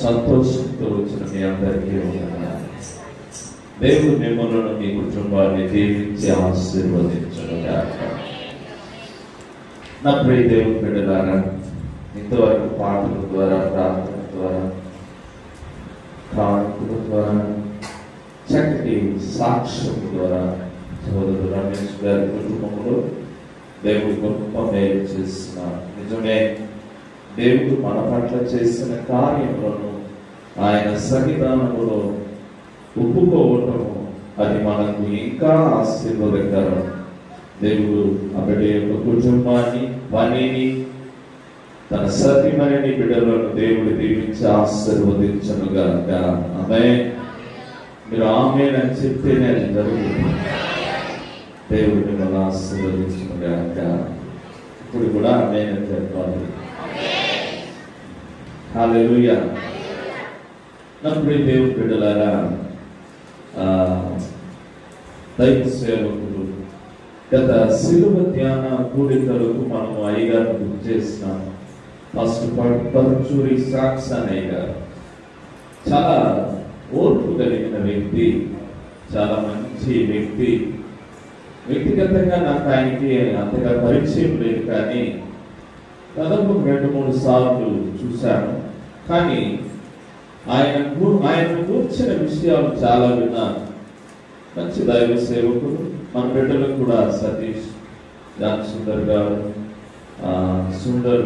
సంతోషంతో వచ్చిన మీ అందరికీ దేవుడు మిమ్మల్ని మీ కుటుంబాన్ని దీవించి ఆశీర్వదించుగాక. నా ప్రియ దేవుని బిడ్డలారా, ఇంతవరకు పాటల ద్వారా, ప్రార్థన ద్వారా, కానుకల ద్వారా, చక్కటి సాక్ష్యం ద్వారా సోదరుడు రమేష్ గారి కుటుంబంలో దేవుడు గొప్ప మేలు చేస్తున్నారు. నిజమే, దేవుడు మన పట్ల చేసిన కార్యములను ఆయన సన్నిధానములో ఒప్పుకోవటము అది మనకు ఇంకా ఆశీర్వాదకరం. దేవుడు అక్కడి యొక్క కుటుంబాన్ని, పనిని, తన సతీమణిని, బిడ్డలను దేవుడు దీవించి ఆశీర్వదించనుగాక. ఆమేన్. మీరు ఆమేన్ అని చెప్తేనే అది జరుగుతుంది. దేవుడు మిమ్మల్ని ఆశీర్వదించనుగాక. ఇప్పుడు కూడా ఆమేన్ అని చెప్పాలి. హల్లెలూయా. నా ప్రియ దేవుని బిడ్డలారా, దైవ సేవకులు గత శిలువ ధ్యాన కూడికలకు మనము అయ్యగారు గుర్తు చేస్తున్నాం. ఫస్ట్ పరుచూరి సాక్సన్ అయ్యగారు చాలా ఓర్పు కలిగిన వ్యక్తి, చాలా మంచి వ్యక్తి. వ్యక్తిగతంగా నాకు ఆయనకి అంతగా పరిచయం లేదు, కానీ దాదాపు 2-3 సార్లు చూశాను. కానీ ఆయన కూర్చిన విషయాలు చాలా విన్నాను. మంచి దైవ సేవకుడు. మన బిడ్డలకు కూడా సతీష్ జాన్ సుందర్ గారు, సుందర్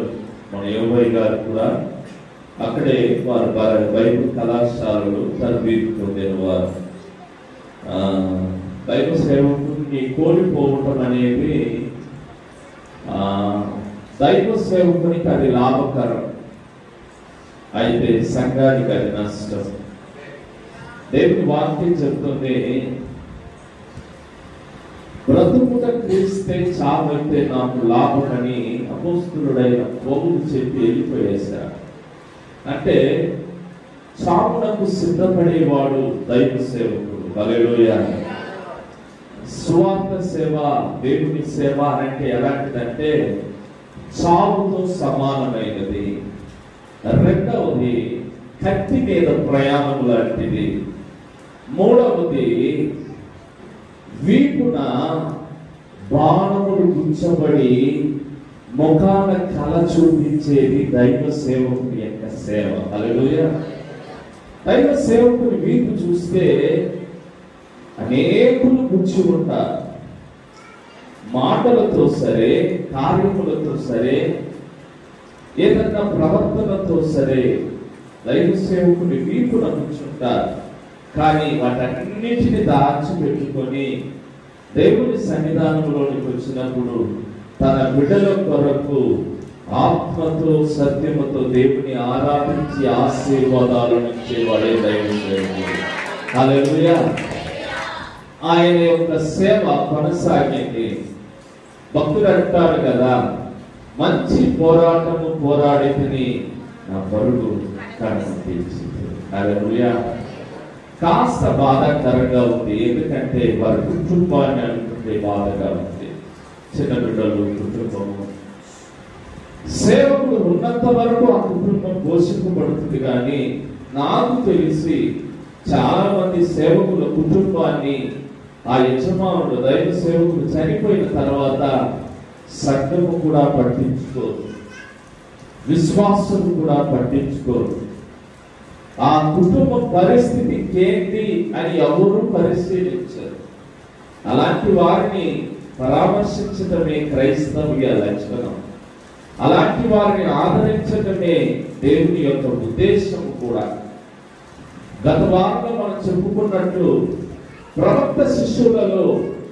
మన యోగయ్య గారు కూడా అక్కడే వారు బైబిల్ కళాశాలలో తరబేతి పొందిన వారు. దైవ సేవకుడికి కోల్పోవటం అనేది దైవ సేవకునికి అది లాభకరం, అయితే సంఘానికి అది నష్టం. దేవుని వాక్యం చెప్తుంది, బ్రతుకుట క్రీస్తే చావైతే నాకు లాభమని అపోస్తలుడైన పౌలు చెప్పి వెళ్ళిపోయేశారు. అంటే చావునకు సిద్ధపడేవాడు దైవ సేవకుడు. హల్లెలూయా. సువార్త సేవ, దేవుని సేవ అంటే ఎలాంటిదంటే చావుతో సమానమైనది. రెండవది కత్తి మీద ప్రయాణం లాంటిది. మూడవది వీపున బాణములు గుచ్చబడి ముఖాన కళ చూపించేది దైవ సేవకుని యొక్క సేవ. హల్లెలూయా. దైవ సేవకుని వీపు చూస్తే అనేకులు గుచ్చి ఉంటారు. మాటలతో సరే, కార్యములతో సరే, ఏదన్నా ప్రవర్తనతో సరే దైవ సేవకుని వీపున కూర్చుంటారు. కానీ వాటన్నిటిని దాచిపెట్టుకొని దేవుని సన్నిధానంలోనికి వచ్చినప్పుడు తన బిడ్డల కొరకు ఆత్మతో సత్యముతో దేవుని ఆరాధించి ఆశీర్వాదాలను ఇచ్చేవాడే దైవ సేవకుడు. హల్లెలూయా. ఆయన యొక్క సేవ కొనసాగింది. భక్తుడు అంటారు కదా, మంచి పోరాటము పోరాడితిని, నా పరుగు కడను తీర్చింది. హల్లెలూయా. కాస్త బాధాకరంగా ఉంది, ఎందుకంటే వారి కుటుంబాన్ని అనుకుంటే బాధగా ఉంది. చిన్న బిడ్డలు, కుటుంబము, సేవకుడు ఉన్నంత వరకు ఆ కుటుంబం పోషింపబడుతుంది. కానీ నాకు తెలిసి చాలా మంది సేవకుల కుటుంబాన్ని ఆ యజమానుడు, దైవ సేవకుడు చనిపోయిన తర్వాత సంఘము కూడా పట్టించుకోరు, విశ్వాసులు కూడా పట్టించుకోరు. ఆ కుటుంబ పరిస్థితి ఏంటి అని ఎవరు పరిశీలించరు. అలాంటి వారిని పరామర్శించడమే క్రైస్తవ్య లక్షణం. అలాంటి వారిని ఆదరించడమే దేవుని యొక్క ఉద్దేశం కూడా. గత వారంలో మనం చెప్పుకున్నట్లు ప్రవక్త శిష్యులలో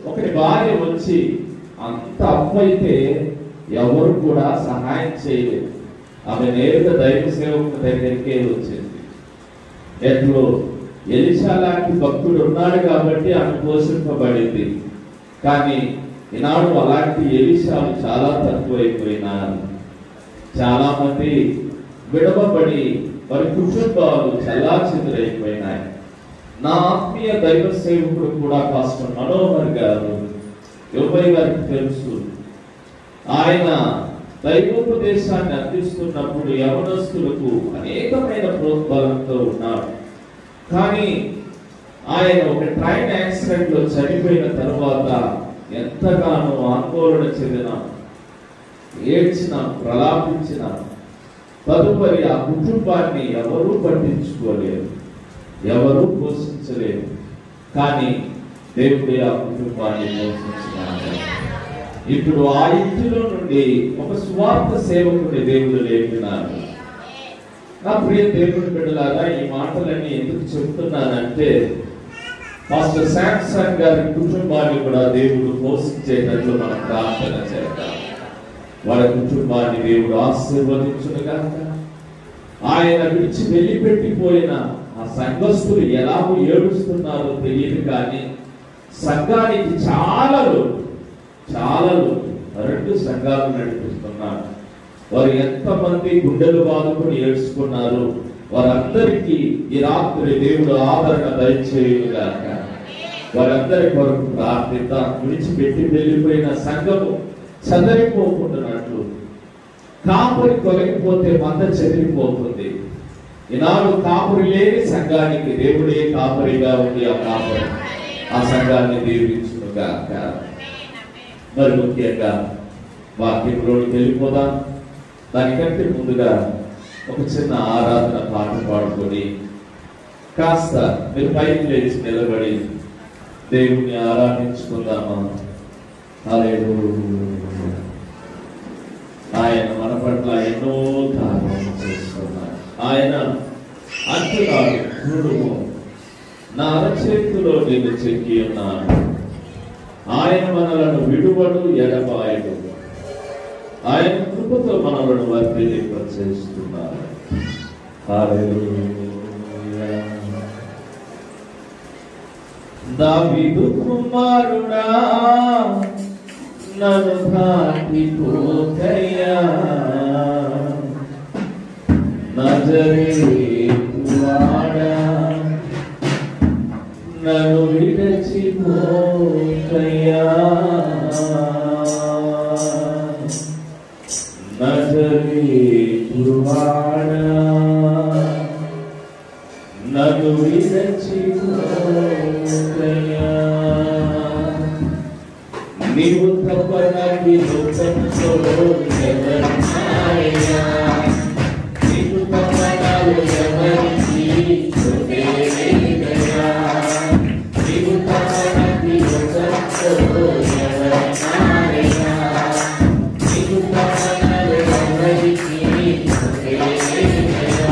ఒకటి భార్య వచ్చి అంత అప్పు అయితే ఎవరు కూడా సహాయం చేయలేదు. ఆమె నేరుగా దైవ సేవకుని దగ్గరికే వచ్చింది. ఎట్లో ఎలీషా లాంటి భక్తుడు ఉన్నాడు కాబట్టి ఆమె పోషింపబడింది. కానీ ఈనాడు అలాంటి ఎలీషాలు చాలా తక్కువైపోయినారు. చాలా మంది విడవబడి వారి కుటుంబాలు చల్లాచెదురైపోయినాయి. నా ఆత్మీయ దైవ సేవకుడు కూడా పాస్టర్ మనోహర్ గారు, యోగయ్య గారికి తెలుసు. ఆయన దైవోపదేశాన్ని అందిస్తున్నప్పుడు యవనస్తులకు అనేకమైన ప్రోద్బలంతో ఉన్నాడు. కానీ ఆయన ఒక ట్రైన్ యాక్సిడెంట్ లో చనిపోయిన తర్వాత ఎంతగానో ఆందోళన చెందిన, ఏడ్చిన, ప్రలాపించిన, తదుపరి ఆ కుటుంబాన్ని ఎవరూ పట్టించుకోలేరు, ఎవరూ పోషించలేరు. కానీ దేవుడే ఆ కుటుంబాన్ని పోషించినాడు. ఇప్పుడు ఆ ఇంటిలో నుండి ఒక స్వార్థ సేవకుని దేవుడు లేపినాడు. నా ప్రియ దేవుని బిడ్డలారా, ఈ మాటలన్నీ ఎందుకు చెప్తున్నానంటే, పాస్టర్ శాంసన్ గారి కుటుంబాన్ని కూడా దేవుడు పోషించేటట్లు మనం ప్రార్థన చేద్దాం. వారి కుటుంబాన్ని దేవుడు ఆశీర్వదించునుగాక. ఆయన విడిచి వెళ్ళిపెట్టిపోయిన ఆ సంఘస్థులు ఎలాగో ఏడుస్తున్నారో తెలియదు, కానీ సంఘానికి చాలా లోటు. 2 సంఘాలు నడిపిస్తున్నారు. వారు ఎంతమంది గుండెలు బాదుకుని ఏడ్చుకున్నారు. వారందరికీ ఈ రాత్రి దేవుడు ఆదరణ దయచేయుగాక. వారందరి కొరకు ప్రార్థిద్దాం. విడిచిపెట్టి వెళ్ళిపోయిన సంఘము చదరిపోకుండానట్లు. కాపురి తొలగిపోతే మంద చెదిరిపోతుంది. ఈనాడు కాపురి లేని సంఘానికి దేవుడే కాపురిగా ఉండి ఆ సంఘాన్ని దీవించునుగాక. మరి ముఖ్యంగా వాక్యంలోకి వెళ్ళిపోదాం. దానికంటే ముందుగా ఒక చిన్న ఆరాధన పాట పాడుకొని కాస్త మీరు పైకి లేచి నిలబడి దేవుణ్ణి ఆరాధించుకుందామా? హల్లెలూయా. ఆయన మన పట్ల ఎన్నో కార్యాలు చేస్తున్నారు. ఆయన అంటున్నాడు, చూడుము నా అరచేతిలో నేను చెక్కి ఉన్నాను. ఆయన మనలను విడువడు, ఎడబాయడు. ఆయన కృపతో మనలను వర్ధిల్లింపచేస్తున్నారు. హల్లెలూయా. దావీదు కుమారుడా నన్ను దాటిపోకయ్యా, నజరేతువాడా నన్ను విడిచిపోకయ్యా, నజరేతువాడా నన్ను విడిచిపోకయ్యా. నీవు తప్ప నాకు లోకంలో ఎవరున్నారయ్యా, నీవు తప్ప నాకు ఎవరికి లేదయ్యా, నీవు తప్ప నాకు లోకంలో ఎవరున్నారయ్యా, నీవు తప్ప నాకు ఎవరికి లేదయ్యా.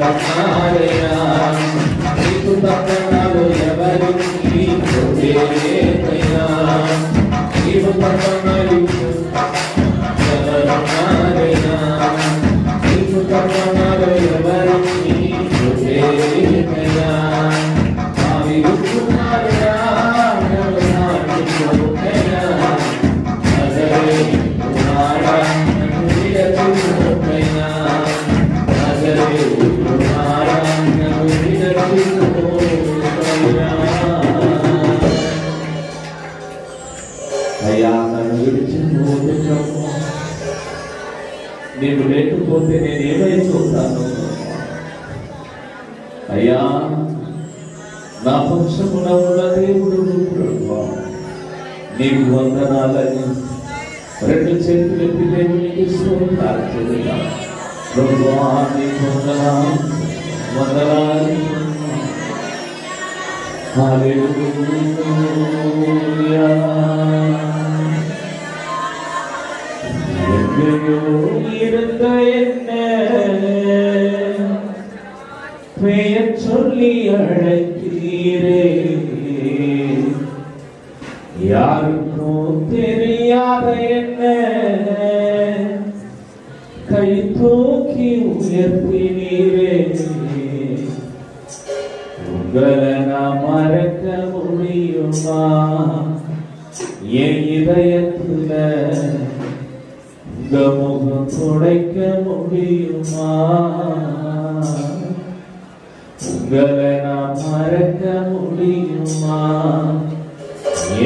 ఉన్నారయ్యా, నీకు తప్పనాలు ఎవరికి లేదయ్యా, నీకు తప్పనాలు ఎవరున్నారయ్యా, నీకు తప్పనాలు ఎవరికి లేదయ్యా, అవి ఉన్నారయ్యా, అయ్యా నన్ను విడిచి నీవు లేకపోతే నేనేమైపోతాను అయ్యా, నా పక్షమున ఉన్న దేవుడు ప్రభువా, నీకు వందనాలని రెండు చేతులు ఎత్తి దేవునికి స్తోత్రాలు చెల్లిద్దాం. ప్రభువా నీకు వందనాలు. హల్లెలూయా. எங்கேயோ இருந்த என்ன பெயர் சொல்லி அழைத்தீரே, யாருக்கும் தெரியாத என்ன கை தூக்கி உயர்த்தினீரே, உங்களை நான் மறக்க முடியுமா, என் இதயத்துல உங்க முகம் துடைக்க முடியுமா, உங்களை நான் மறக்க முடியுமா,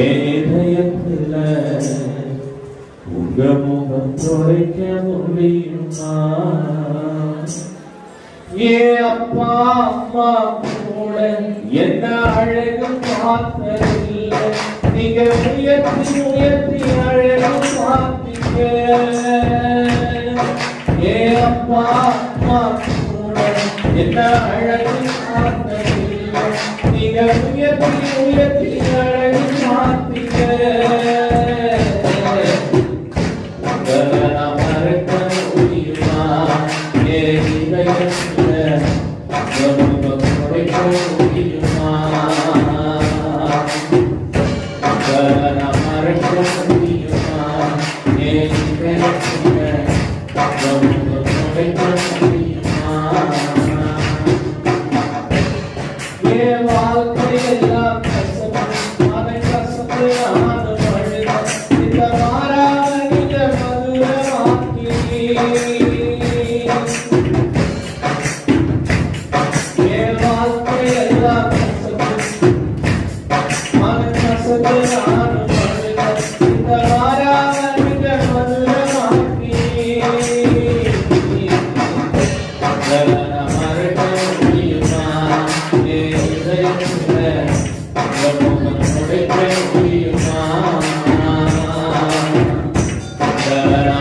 என் இதயத்துல உங்க முகம் துடைக்க முடியுமா. ஏன் அப்பா அம்மா கூட என்ன அழகு பார்த்ததில்லை, நீங்க உயர்த்தி உயர்த்தி அழகு பார்த்தீங்க. ஏன் அப்பா அம்மா கூட என்ன அழகு பார்த்ததில்லை, நீங்க உயர்த்தி உயர்த்தி அழகு பார்த்தீங்க. மறக்க முடியுமா, ஏன் இதயத்துல துடைக்க முடியுமா, மறக்க முடியுமா, ஏன் இதயத்துல துடைக்க முடியுமா. என் வாழ்க்கையெல்லாம் கசப்பு, அதை கசப்பு ஆன பழுத இந்த மாறாத நிஜ மதுரமாக்கி, என் வாழ்க்கையெல்லாம் கசப்பு, அதை கசப்பு ஆன பழுத இந்த மாறாத நிஜ மதுரமாக்கி, மறக்க முடியுமா, என் இதயத்துல துடைக்க முடியுமா,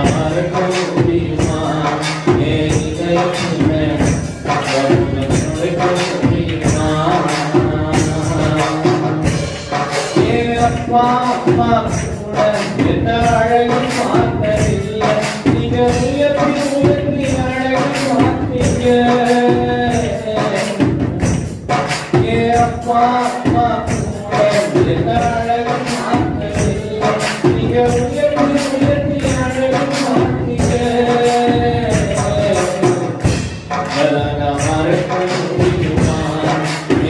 மறக்க முடியுமா, என் இதயத்துல துடைக்க முடியுமா. என் அப்பா அம்மா கூட என்ன அழகு பார்த்ததில்லை, நீங்க உயர்த்தி உயர்த்தி அழகு பார்த்தீங்க. என் அப்பா அம்மா கூட என்ன அழகு பார்த்ததில்லை, நீங்க உயர்த்தி உயர்த்தி அழகு பார்த்தீங்க. மறக்க முடியுமா,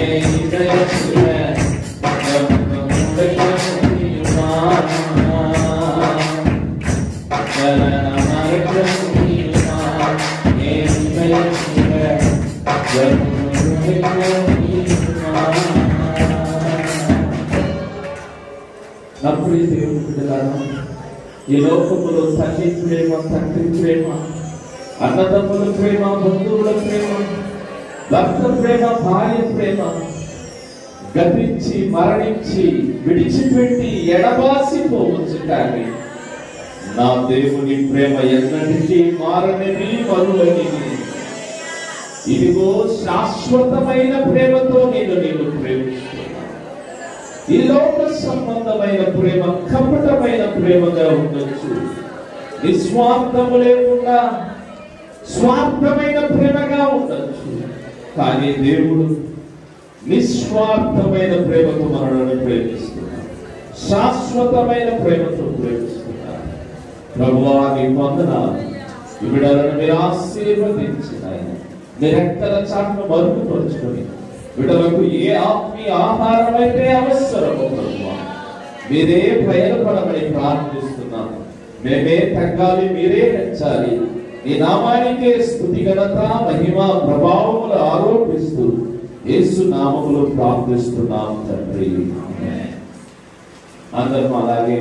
என் இதயத்துல துடைக்க முடியுமா, மறக்க முடியுமா, என் இதயத்துல துடைக்க முடியுமா. నప్పుడు దేవుని బిడ్డలారా, ఈ లోకములో తల్లి ప్రేమ, తండ్రి ప్రేమ, అన్నదమ్ముల ప్రేమ, బంధువుల ప్రేమ, భర్త ప్రేమ, భార్య ప్రేమ గతించి మరణించి విడిచిపెట్టి ఎడబాసిపోవచ్చు, కానీ నా దేవుని ప్రేమ ఎన్నటికీ మారనిది, మరువనిది. ఇదిగో శాశ్వతమైన ప్రేమతో నేను ప్రేమిస్తున్నాను. ఈ లోక సంబంధమైన ప్రేమ కపటమైన ప్రేమగా ఉండొచ్చు, నిస్వార్థము లేకుండా స్వార్థమైన ప్రేమగా ఉండొచ్చు, కానీ దేవుడు నిస్వార్థమైన ప్రేమతో మనల్ని ప్రేమిస్తున్నాడు, శాశ్వతమైన ప్రేమతో ప్రేమిస్తున్నాడు. ప్రభువా నీ వందనాలు. ఈ బిడ్డలను మీరు ఆశీర్వదించిన మీ రెక్కల చాటును మరుగుపరుచుకొని బిడ్డలకు ఏ ఆత్మీయ ఆహారం అయితే అవసరమో ప్రభువా మీరే ప్రయత్నపడమని ప్రార్థిస్తున్నాను. మేమే తగ్గాలి, మీరే హెచ్చాలి. నీ నామానికే స్తుతి, ఘనత, మహిమ, ప్రభావములు ఆరోపిస్తూ యేసు నామములో ప్రార్థిస్తున్నాం తండ్రి. అందరం అలాగే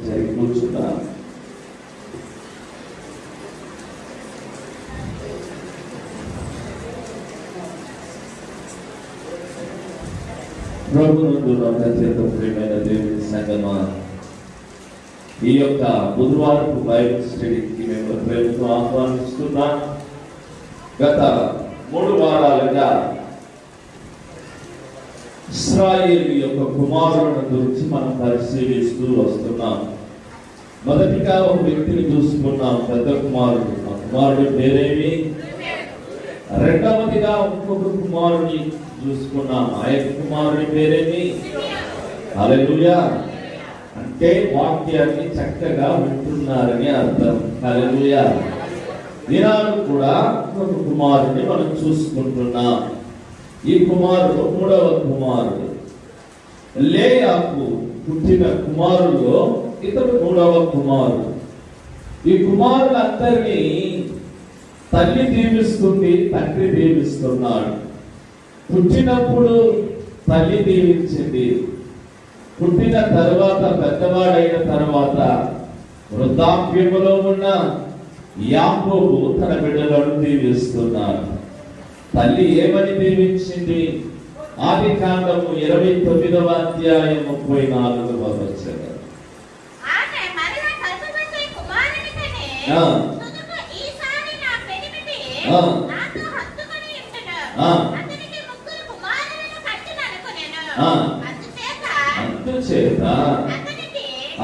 జరిగి కూర్చున్నాం. ప్రభునందు అత్యంత ప్రియమైన దేవుని సంగమా, ఈ యొక్క బుధవారపు బైబిల్ స్టడీకి మేము ప్రేమతో ఆహ్వానిస్తున్నాం. గత 3 వారాలుగా ఇశ్రాయేలు యొక్క కుమారులను గురించి మనం పరిశీలిస్తూ వస్తున్నాం. మొదటిగా ఒక వ్యక్తిని చూసుకున్నాం, పెద్ద కుమారుడు. ఆ కుమారుడి పేరేమి? రెండవదిగా ఇంకొక కుమారుని చూసుకున్నాం, ఆ యొక్క కుమారుడి పేరేమి? హల్లెలూయా. అంటే వాక్యాన్ని చక్కగా వింటున్నారని అర్థం. హల్లెలూయా. ఈనాడు కూడా ఒక కుమారుడిని మనం చూసుకుంటున్నాం. ఈ కుమారుడు 3వ కుమారుడు. లేయాకు పుట్టిన కుమారుల్లో ఇతడు 3వ కుమారుడు. ఈ కుమారులందరినీ తల్లి దీవిస్తుంది, తండ్రి దీవిస్తున్నాడు. పుట్టినప్పుడు తల్లి దీవించింది. పుట్టిన తర్వాత పెద్దవాడైన తర్వాత వృద్ధాప్యములో ఉన్న యాకోబు తన బిడ్డలను దీవిస్తున్నాడు. తల్లి ఏమని దీవించింది? ఆదికాండము 29వ అధ్యాయం 34వ వచనం. అందుచేత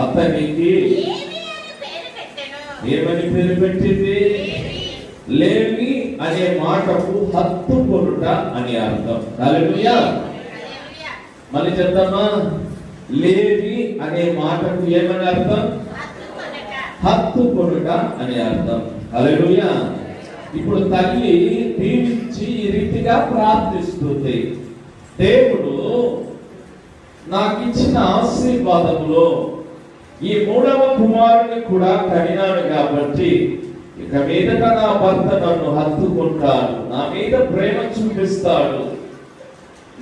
అతనికి ఏమని పేరు పెట్టింది? లేవి అనే మాటకు హత్తుకొనుట అని అర్థం. హల్లెలూయా. మళ్ళీ చెప్తామా? లేవి అనే మాటకు ఏమని అర్థం? హత్తుకొనుట అని అర్థం. హల్లెలూయా. ఇప్పుడు తల్లి దీవించి ఈ రీతిగా ప్రార్థిస్తుంది, దేవుడు నాకు ఇచ్చిన ఆశీర్వాదములో ఈ 3వ కుమారుని కూడా కనినాడు కాబట్టి ఇక మీదట నా భర్త నన్ను హత్తుకుంటాడు, నా మీద ప్రేమ చూపిస్తాడు,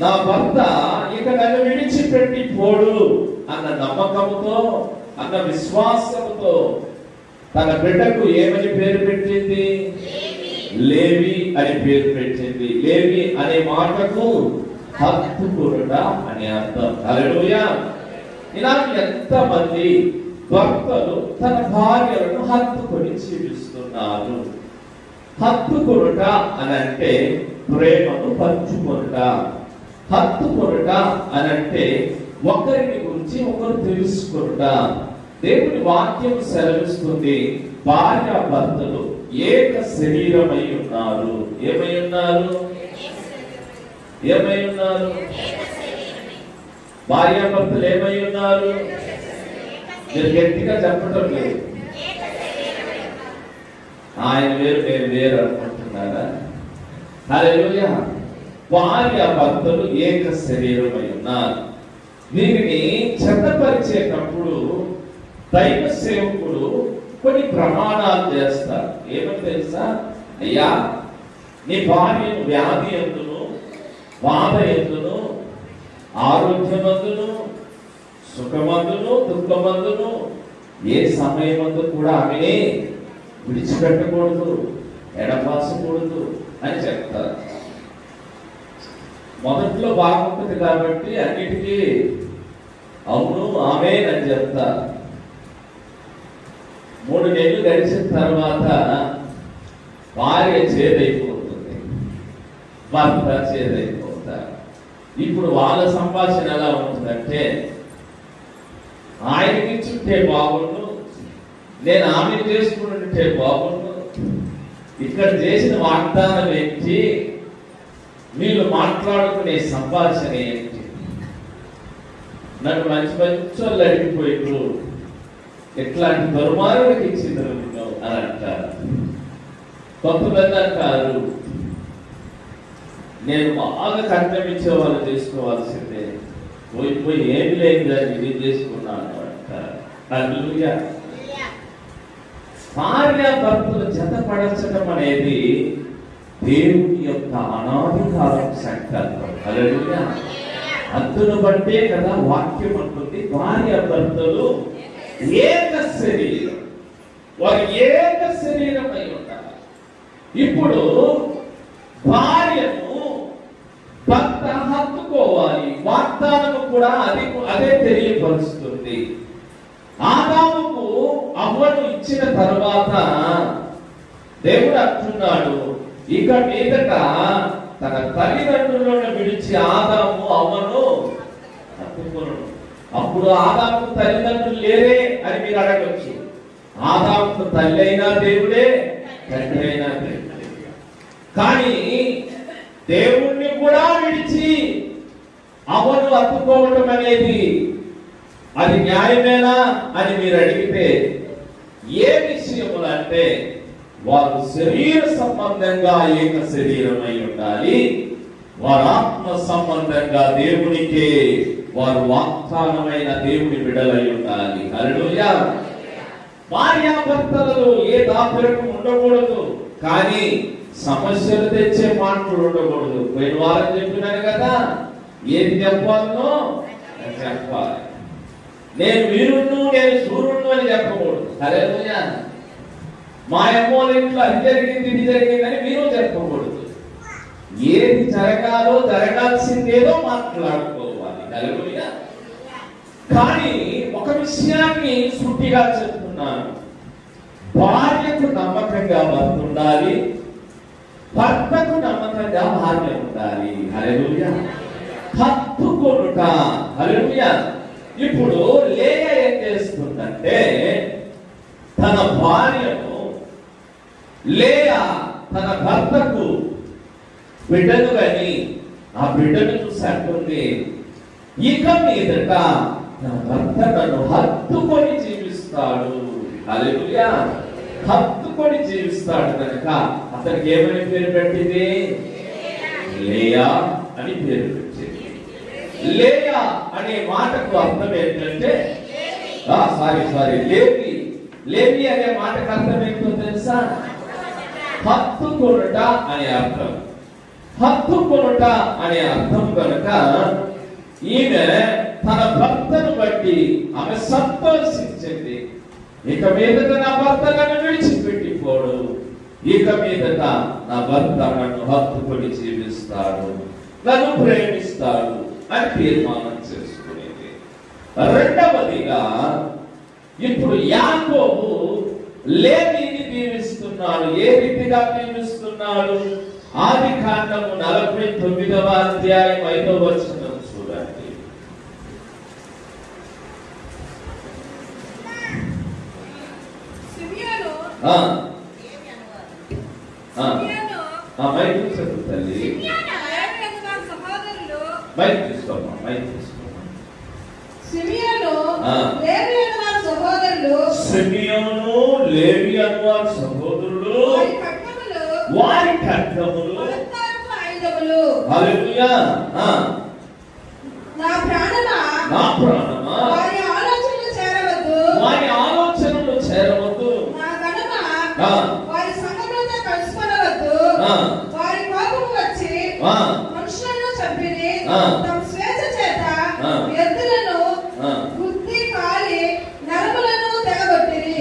నా భర్త ఇక నన్ను విడిచిపెట్టి పోడు అన్న నమ్మకంతో, అన్న విశ్వాసంతో తన బిడ్డకు ఏమని పేరు పెట్టింది? లేవి అని పేరు పెట్టింది. లేవి అనే మాటకు హత్తుకొనుట అని అర్థం. హల్లెలూయా. ఇలాంటి ఎంతమంది భర్తలు తన భార్యలను హత్తుకొని జీవిస్తున్నారు. హత్తుకొనుట అని అంటే ప్రేమను పంచుకొనుట. హత్తుకొనుట అని అంటే ఒకరిని గురించి ఒకరు తెలుసుకొనుట. దేవుని వాక్యం సెలవిస్తుంది, భార్య భర్తలు ఏక శరీరమై ఉన్నారు. ఏమై ఉన్నారు? ఏమై ఉన్నారు? భార్య భర్తలు ఏమై ఉన్నారు? మీరు గట్టిగా చెప్పటం లేదు. ఆయన వేరు నేను వేరు అనుకుంటున్నారా? హల్లెలూయా. భార్య భర్తలు ఏక శరీరమై ఉన్నారు. దీనిని చెత్తపరిచేటప్పుడు దైవ సేవకుడు కొన్ని ప్రమాణాలు చేస్తారు. ఏమని తెలుసా? అయ్యా, నీ భార్యను వ్యాధి ఎందును, బాధ ఎందును, ఆరోగ్యమందును, సుఖమందును, దుఃఖమందును, ఏ సమయమందు కూడా ఆమెని విడిచిపెట్టకూడదు, ఎడపాసకూడదు అని చెప్తారు. మొదట్లో బాగుంటుంది కాబట్టి అన్నిటికీ అవును ఆమేన్ అని చెప్తారు. 3 నెలలు గడిచిన తర్వాత భార్య చేదైపోతుంది, భర్త చేదైపోతారు. ఇప్పుడు వాళ్ళ సంభాషణ ఎలా ఉంటుందంటే, ఆయనకి చుట్టే బాగుండు, నేను ఆమెను చేసుకుంటుంటే బాగుండు, ఇక్కడ చేసిన వాగ్దానం ఏంటి, వీళ్ళు మాట్లాడుకునే సంభాషణ ఏంటి? నన్ను మంచి మంచి వాళ్ళు అడిగిపోయారు, ఎట్లాంటి దుర్మార్గుడికి ఇచ్చిండ్రు నిన్ను అని అంటారు. కొంతమంది అంటారు, నేను బాగా కష్టమిచ్చే వాళ్ళు చేసుకోవాల్సిందే, పోయి ఏమి లేదు దాన్ని ఇది చేసుకున్నాను అంటారు. హల్లెలూయా. భార్యాభర్తలు జతపరచడం అనేది దేవుని యొక్క అనాది కాలం సంకల్పం. హల్లెలూయా. అందును బట్టే కదా వాక్యం అంటుంది, భార్యాభర్తలు ఏక శరీరం, వారు ఏక శరీరం అయి ఉంటారు. ఇప్పుడు భార్యను భర్త హత్తుకోవాలి, వాగ్దానము కూడా అదే తెలియపరుస్తుంది. ఆదాముకు అవ్వను ఇచ్చిన తర్వాత దేవుడు అంటున్నాడు, ఇక మీదట తన తల్లిదండ్రులను విడిచి ఆదాము అవ్వను హత్తుకొను. అప్పుడు ఆదాముకు తల్లిదండ్రులు లేరే అని మీరు అడగచ్చు. ఆదాముకు తల్లి అయినా దేవుడే, తండ్రి అయినా దేవుడే. కానీ దేవుణ్ణి కూడా విడిచి అవ్వను హత్తుకోవటం అనేది అది న్యాయమేనా అని మీరు అడిగితే ఏ విషయములు అంటే, వారు శరీర సంబంధంగా ఏక శరీరమై ఉండాలి, వారు ఆత్మ సంబంధంగా దేవునికే వారు వాగ్దానమైన దేవుని బిడ్డలై ఉండాలి. హల్లెలూయా. భార్యాభర్తలలో ఏ దాపరికం ఉండకూడదు, కానీ సమస్యలు తెచ్చే మాటలు ఉండకూడదు. పోయిన వారం చెప్పినాను కదా, ఏది చెప్పాలనో చెప్పాలి. నేను వీరుణ్ణు, నేను సూర్యుడు అని చెప్పకూడదు. హల్లెలూయా. మా అమ్మోళ్ళ ఇంట్లో అది జరిగింది ఇది జరిగిందని మీరు చెప్పకూడదు. ఏది జరగాలో జరగాల్సిందేదో మాట్లాడుకోవాలి. హల్లెలూయా. కానీ ఒక విషయాన్ని సూటిగా చెప్తున్నాను, భార్యకు నమ్మకంగా భర్త ఉండాలి, భర్తకు నమ్మకంగా భార్య ఉండాలి. హల్లెలూయా. హత్తుకొనుట. హల్లెలూయా. ఇప్పుడు లేయా ఏం చేస్తుందంటే, తన భార్యను, లేయా తన భర్తకు బిడ్డను కానీ ఆ బిడ్డను చూసంటుంది, ఇక మీదట నా భర్త నన్ను హత్తుకొని జీవిస్తాడు. హల్లెలూయా. హత్తుకొని జీవిస్తాడు కనుక అతనికి ఏమని పేరు పెట్టింది? లేయా అని పేరు పెట్టింది. లేయా అనే మాటకు అర్థం ఏంటంటే, లేవి. లేవి అనే మాటకు అర్థం ఏంటో తెలుసా? హత్తుకొనుట అనే అర్థం. హత్తుకొనుట అనే అర్థం కనుక ఈమె తన భర్తను బట్టి ఆమె సంతోషించింది. ఇక మీదట నా భర్త నన్ను విడిచిపెట్టిపోడు, ఇక మీదట నా భర్త నన్ను హత్తుకొని జీవిస్తాడు, నన్ను ప్రేమిస్తాడు అని తీర్మానం చేసుకునేది. రెండవదిగా ఇప్పుడు యాకోబు లేవీని దీవిస్తున్నాడు. ఏ రీతిగా దీవిస్తున్నాడు? ఆదికాండము 49వ అధ్యాయం 5వ వచనం చూడండి. మైక్ చదువు తల్లి, మైక్ తీసుకోమ్మా, మైక్ తీసుకోమ్మా. సిమియోను లేవి అను వారి సహోదరులు వారి ఖడ్గములు హల్లెలూయా. నా ప్రాణమా వారి ఆలోచనలు చేరవద్దు, నా గణమా వారి సంగములతో కలుసుకొనవద్దు. వారి కోపము వచ్చి మనుషులను చంపిరి, తమ స్వేచ్ఛ చేత ఎద్దులను గుద్ది కాలి నరములను తెగగొట్టిరి.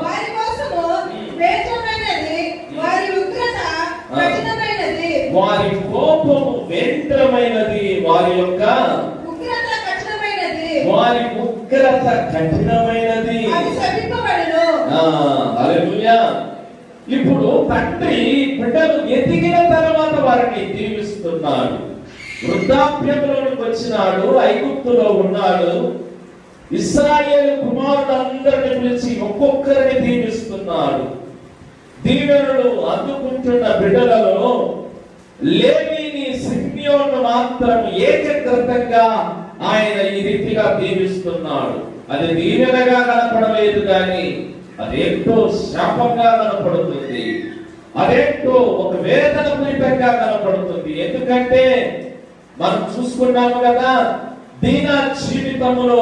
వారి కోసము వేంద్రమైనది, వారి ఉగ్రత కఠినమైనది. వారి కోపము వేంద్రమైనది, వారి యొక్క ఉగ్రత కఠినమైనది. వారి ఉగ్రత కఠినమైనది. అది శపింపబడును. హల్లెలూయా. ఇప్పుడు తండ్రి బిడ్డలు ఎదిగిన తర్వాత వారిని దీవిస్తున్నాడు. వృద్ధాప్యంలోకి వచ్చినాడు, ఐగుప్తులో ఉన్నాడు, ఇశ్రాయేలు కుమారులందరిని పిలిచి ఒక్కొక్కరిని దీవిస్తున్నాడు. దీవెనలు అందుకుంటున్న బిడ్డలలో లేవీని, సిమ్యోను మాత్రం ఏకగ్రతంగా ఆయన ఈ రీతిగా దీవిస్తున్నాడు. అది దీవెనగా కనపడలేదు కానీ అదేంటో శాపంగా కనపడుతుంది, అదేంటో ఒక వేదన పూరితంగా కనపడుతుంది. ఎందుకంటే మనం చూసుకున్నాము కదా, దీనా జీవితంలో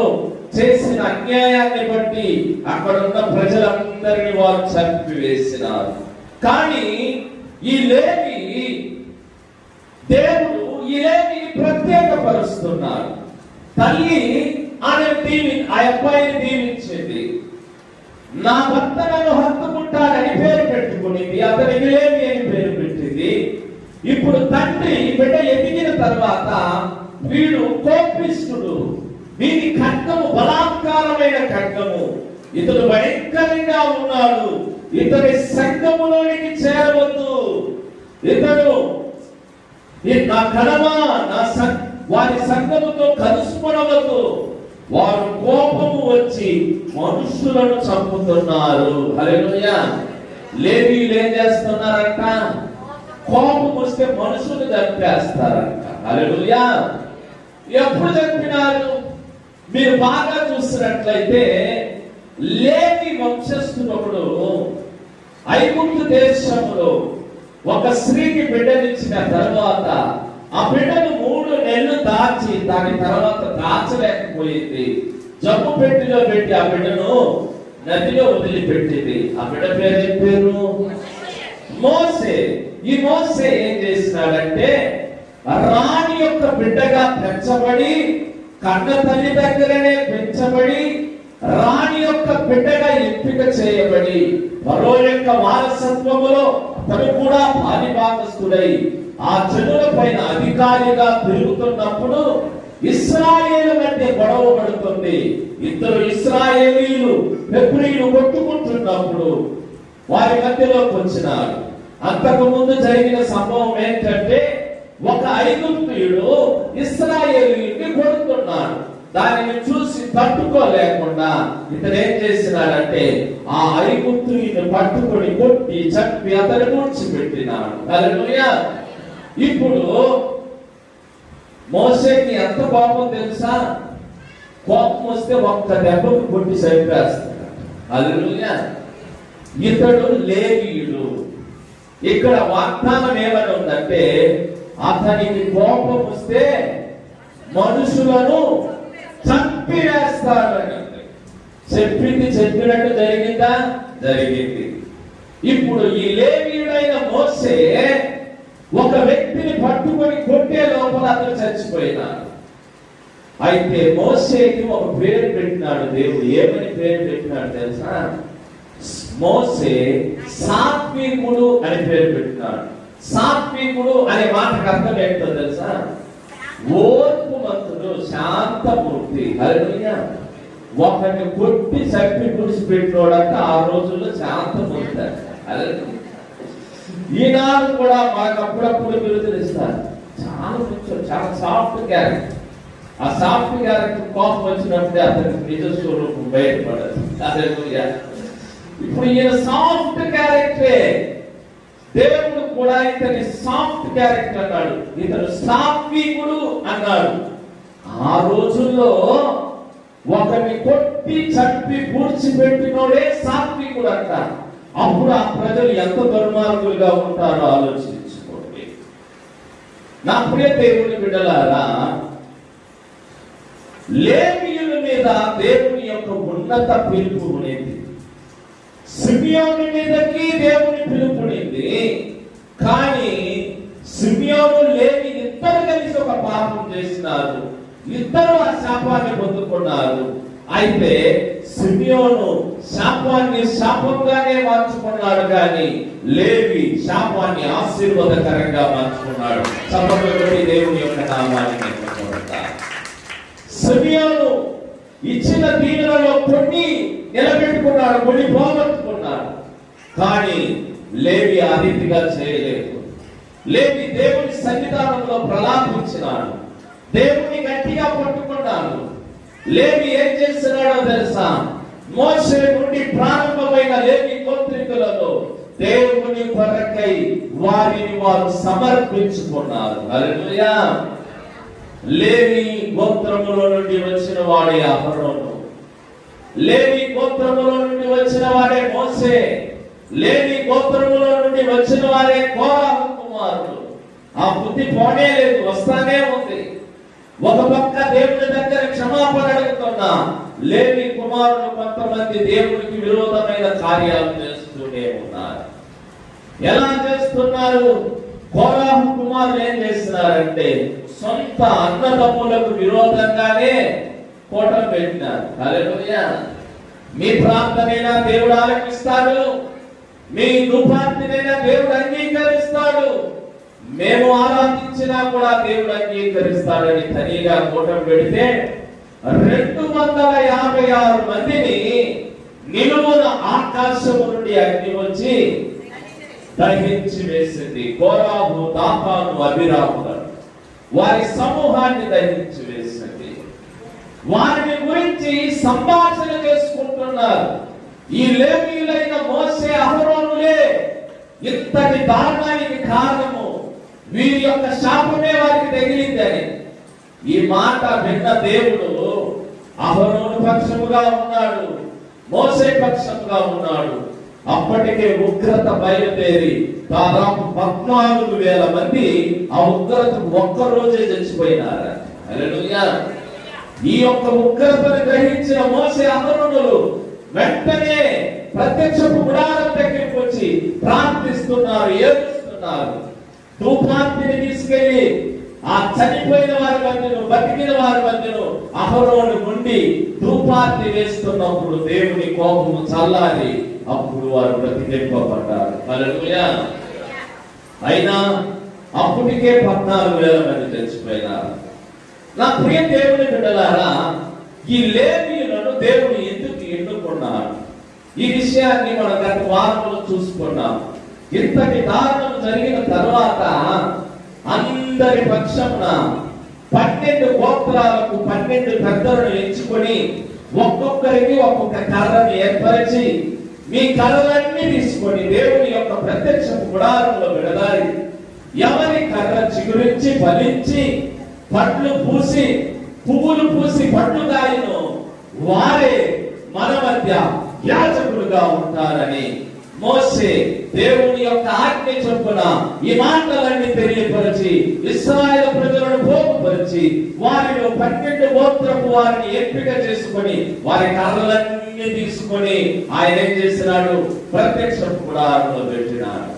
చేసిన అన్యాయాన్ని బట్టి అక్కడ ఉన్న ప్రజలందరినీ వారు చంపివేసినారు. కానీ ఈ లేవి దేవుడు ఈ లేవిని ప్రత్యేకపరుస్తున్నాడు. తల్లి ఆ అబ్బాయిని దీవించింది. నా భర్త నన్ను హత్తుకుంటాడని పేరు పెట్టుకునింది, అతనికి లేవి అని పేరు పెట్టింది. ఇప్పుడు తండ్రి బిడ్డ ఎదిగిన తర్వాత వీడు కోపిష్ఠుడు, వీడి ఖడ్గము బలాత్కారమైన ఖడ్గము, ఇతడు భయంకరంగా ఉన్నాడు, ఇతని సంఘములోనికి చేరవద్దు, ఇతడు నా కడమ వారి సంఘముతో కలుసుకొనవద్దు. వారు కోపము వచ్చి మనుషులను చంపుతున్నారు. హల్లెలూయా. లేవీయులు ఏం చేస్తున్నారంట? కోపం వస్తే మనుషులు చంపేస్తారంట. హల్లెలూయా. ఎప్పుడు చంపినారు? మీరు బాగా చూసినట్లయితే లేవి వంశస్థుడు ఐగుప్తు దేశంలో ఒక స్త్రీకి బిడ్డనిచ్చిన తర్వాత ఆ బిడ్డను 3 నెలలు దాచి దాని తర్వాత దాచలేకపోయింది. జబ్బు పెట్టిలో పెట్టి ఆ బిడ్డను నదిలో వదిలిపెట్టింది. ఆ బిడ్డ పేరు ఏం పేరు? మోసే. ఈ మోసే ఏం చేసినాడంటే రాణి యొక్క బిడ్డగా పెంచబడి, కన్న తల్లి దగ్గరనే పెంచబడి, రాణి యొక్క బిడ్డగా ఎంపిక చేయబడి, ఫరో యొక్క వారసత్వములో తను కూడా పాలిభాగస్తుడై ఆ జనుల పైన అధికారిగా తిరుగుతున్నప్పుడు ఇశ్రాయేలు మధ్య గొడవ పడుతుంది. ఇద్దరు ఇశ్రాయేలీలు హెబ్రీయులు కొట్టుకుంటున్నప్పుడు వారి మధ్యలోకి వచ్చినారు. అంతకు ముందు జరిగిన సంభవం ఏంటంటే ఒక ఐగుప్తీయుడు ఇశ్రాయేలీయుడిని కొడుతున్నాడు. దానిని చూసి తట్టుకోలేకుండా ఇతను ఏం చేసినాడంటే ఆ ఐగుప్తీయుడిని పట్టుకొని కొట్టి చంపి అతను కూర్చిపెట్టినాడు. హల్లెలూయా. ఇప్పుడు మోసేకి ఎంత కోపం తెలుసా? కోపం వస్తే ఒక్క దెబ్బకు కొట్టి చంపేస్తాడు. హల్లెలూయా. ఇతడు లేవీయుడు. ఇక్కడ వాగ్దానం ఏమని ఉందంటే అతనికి కోపం వస్తే మనుషులను చంపివేస్తాడని. చెప్పింది చెప్పినట్టు జరిగిందా? జరిగింది. ఇప్పుడు ఈ లేవీయుడైన మోసే ఒక వ్యక్తిని పట్టుకొని కొట్టే లోపల అతను చచ్చిపోయినాడు. అయితే మోసేకి ఒక పేరు పెట్టినాడు దేవుడు. ఏమని పేరు పెట్టినాడు తెలుసా? మోసే సాత్వికుడు అని పేరు పెట్టినాడు. సాత్వికుడు అనే మాటకు అర్థం ఏంటో తెలుసా? ఓర్పుమంతుడు, శాంతమూర్తి. హల్లెలూయా. ఒకరిని కొట్టి చంపి పుడిచిపెట్టినోడంట ఆ రోజుల్లో శాంతమూర్తి. హల్లెలూయా. ఈనాడు కూడా మాకు అప్పుడప్పుడు బిరుదులు ఇస్తారు. చాలా సాఫ్ట్ క్యారెక్టర్. ఆ సాఫ్ట్ క్యారెక్టర్ కోపం వచ్చినప్పుడే అతనికి నిజ స్వరూపం బయటపడదు. హల్లెలూయా. ఇప్పుడు ఈయన సాఫ్ట్ క్యారెక్టరే. దేవుడు కూడా ఇతని సాఫ్ట్ క్యారెక్టర్ అన్నాడు. ఇతను సాత్వికుడు అన్నాడు. ఆ రోజుల్లో ఒకరిని కొట్టి చంపి పూడ్చిపెట్టినోడే సాత్వికుడు అంట. అప్పుడు ఆ ప్రజలు ఎంత దుర్మార్గులుగా ఉంటారో ఆలోచించుకోండి. నా ప్రియ దేవుని బిడ్డలారా, లేవీయుల మీద దేవుని యొక్క ఉన్నత పిలుపు ఉండేది. సిమియోను మీదకి దేవుని పిలుపునింది. కానీ సిమియోను లేవి ఇద్దరు కలిసి ఒక పాపం చేసినారు. ఇద్దరు ఆ శాపాన్ని పొందుకున్నారు. అయితే సిమియోను శాపాన్ని శాపంగానే మార్చుకున్నాడు, కానీ లేవి శాపాన్ని ఆశీర్వాదకరంగా మార్చుకున్నాడు. చప్పట్లు దేవుని యొక్క నామాన్ని సిమియోను ఇచ్చిన దీవెనలో కొన్ని నిలబెట్టుకున్నాడు, కొన్ని పోగొట్టుకున్నాడు. కానీ లేవి ఆ రీతిగా చేయలేదు. లేవి దేవుని సన్నిధానంలో ప్రలాపించినాడు, దేవుని గట్టిగా పట్టుకున్నాడు. లేవి ఏం చేస్తున్నాడో తెలుసా? మోషే నుండి ప్రారంభమైన లేవి గోత్రికులలో దేవుని కొరకై వారిని వారు సమర్పించుకున్నారు. హల్లెలూయా. లేవి గోత్రములో నుండి వచ్చిన వాడే అహరోను, లేవి గోత్రములో నుండి వచ్చిన వాడే మోషే, లేవి గోత్రములో నుండి వచ్చిన వారే కోరహు కుమారులు. ఆ బుద్ధి పోనే లేదు, వస్తానే ఉంది. ఒక పక్క దేవుని దగ్గర క్షమాపణ అడుగుతున్నా, లేవి కుమారులు కొంతమంది దేవునికి విరోధమైన కార్యాలు చేస్తూనే ఉన్నారు. ఎలా చేస్తున్నారు? కోరహు కుమారులు ఏం చేస్తున్నారంటే సొంత అన్నదమ్ములకు విరోధంగానే కోటలు పెట్టినారు. హల్లెలూయా. మీ ప్రార్థనైనా దేవుడు ఆలకిస్తాడు, మీ ధూపార్తినైనా దేవుడు అంగీకరిస్తాడు, మేము ఆరాధించినా కూడా దేవుడు అంగీకరిస్తాడని తనిగా కోటం పెడితే 256 మందిని నిలువున ఆకాశము నుండి అగ్ని వచ్చి దహించి వేసింది. కోరాహు, దాతాను, అబీరాములను వారి సమూహాన్ని దహించి వేసింది. వారిని గురించి సంభాషణ చేసుకుంటున్నారు. ఈ లేవీయులైన మోషే, అహరోనులే ఇంతటి దారుణానికి కారణము, వీరి యొక్క శాపమే వారికి తగిలిందని. ఈ మాట విన్న దేవుడు అహరోను పక్షముగా ఉన్నాడు, మోషే పక్షముగా ఉన్నాడు. అప్పటికే ఉగ్రత బయలుదేరి దాదాపు 14,000 మంది ఆ ఉగ్రతకు ఒక్కరోజే చచ్చిపోయినారు. హల్లెలూయా. ఈ యొక్క ఉగ్రతను గ్రహించిన మోషే, అహరోనులు వెంటనే ప్రత్యక్షపు గుడారం దగ్గరికి వచ్చి ప్రార్థిస్తున్నారు, ఏడుస్తున్నారు. ధూపార్తిని తీసుకెళ్లి ఆ చనిపోయిన వారి మధ్యను, బతికిన వారి మధ్యను అహరోను నుండి ధూపార్తి వేస్తున్నప్పుడు దేవుని కోపము చల్లారి అప్పుడు వారు బ్రతికింపబడ్డారు. హల్లెలూయా. అయినా అప్పటికే 14,000 మంది చచ్చిపోయినారు. నా ప్రియ దేవుని బిడ్డలారా, ఈ లేవీయులను దేవుడు ఎందుకు ఎన్నుకున్నాడు? ఈ విషయాన్ని మనం గత వారంలో చూసుకున్నాం. ఇంతటి దారుణం జరిగిన తర్వాత అందరి పక్షమున 12 గోత్రాలకు 12 పెద్దలను ఎంచుకొని ఒక్కొక్కరికి ఒక్కొక్క కర్రను ఏర్పరిచి, మీ కర్రలన్నీ తీసుకొని దేవుని యొక్క ప్రత్యక్ష గుడారంలో విడదారి, ఎవరి కర్ర చిగురించి ఫలించి పండ్లు పూసి పువ్వులు పూసి పండ్లు కాయను వారే మన మధ్య యాజకులుగా ఉంటారని మోషే దేవుని యొక్క ఆజ్ఞ చొప్పున ఈ మాటలన్నీ తెలియపరిచి ఇశ్రాయేలు ప్రజలను పోగుపరిచి వారిలో 12 గోత్రపు వారిని ఎంపిక చేసుకొని వారి కర్రలన్నీ తీసుకొని ఆయన ఏం చేసినాడు? ప్రత్యక్ష గుడారంలో పెట్టినాడు.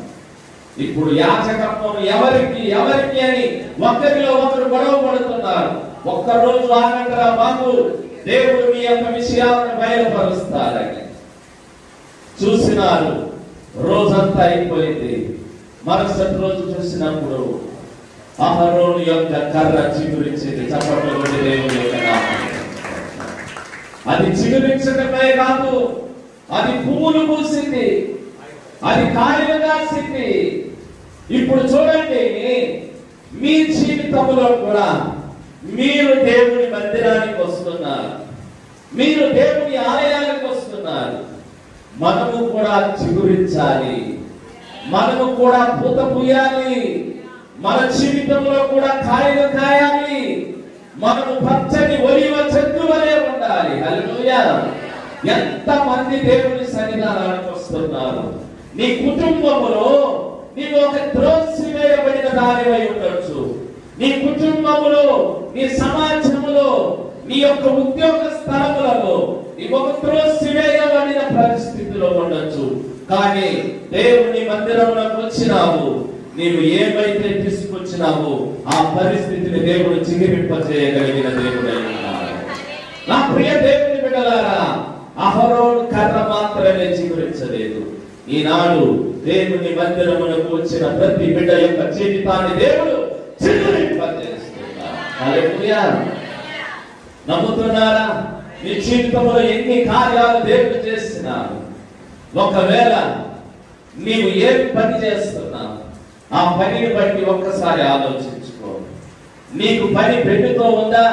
ఇప్పుడు యాజకత్వం ఎవరికి అని ఒకరిలో ఒకరు గొడవ పడుతున్నారు. ఒక్కరోజు ఆగంటరా బాబు, దేవుడు మీ యొక్క విషయాలను బయలుపరుస్తారని చూసినారు. రోజంతా అయిపోయింది. మరుసటి రోజు చూసినప్పుడు అహరోను యొక్క కర్ర చిగురించింది. చప్పట్లు కొట్టి దేవుని యొక్క నామం. అది చిగురించడమే కాదు, అది పువ్వులు పూసింది, అది కాయలు కాసింది. ఇప్పుడు చూడండి, మీ జీవితంలో కూడా మీరు దేవుని మందిరానికి వస్తున్నారు, మీరు దేవుని ఆలయానికి వస్తున్నారు. మనము కూడా చిగురించాలి, మనము కూడా పూత పూయాలి, మన జీవితంలో కూడా కాయలు కాయాలి, మనము పచ్చని ఒలివ చెట్టు వలె ఉండాలి. హల్లెలూయా. ఎంతమంది దేవుని సన్నిధానానికి వస్తున్నారు? నీ కుటుంబములో నీవు ఒక త్రోసివేయబడిన దానివై ఉండొచ్చు. నీ కుటుంబములో, నీ సమాజములో, నీ యొక్క ఉద్యోగ స్థలములలో నీవు ఒక త్రోసివేయబడిన పరిస్థితిలో ఉండొచ్చు. కానీ దేవుని మందిరంలోకి వచ్చినావు, నీవు ఏమైతే తీసుకొచ్చినావో ఆ పరిస్థితిని దేవుడు చిగురింపజేయగలిగిన దేవుడై ఉన్నాడు. నా ప్రియ దేవుని బిడ్డలారా, అహరోను కర్ర మాత్రమే చిగురించలేదు. ఈనాడు దేవుని మందిరమునకు వచ్చిన ప్రతి బిడ్డ యొక్క జీవితాన్ని దేవుడు చిగురింపజేస్తున్నాడు. హల్లెలూయా. నమ్ముతున్నారా? నీ జీవితంలో ఎన్ని కార్యాలు దేవుడు చేస్తున్నాడు. ఒకవేళ నీవు ఏ పని చేస్తున్నావు, ఆ పనిని బట్టి ఒక్కసారి ఆలోచించుకో. నీకు పని పెట్టుతో ఉందా?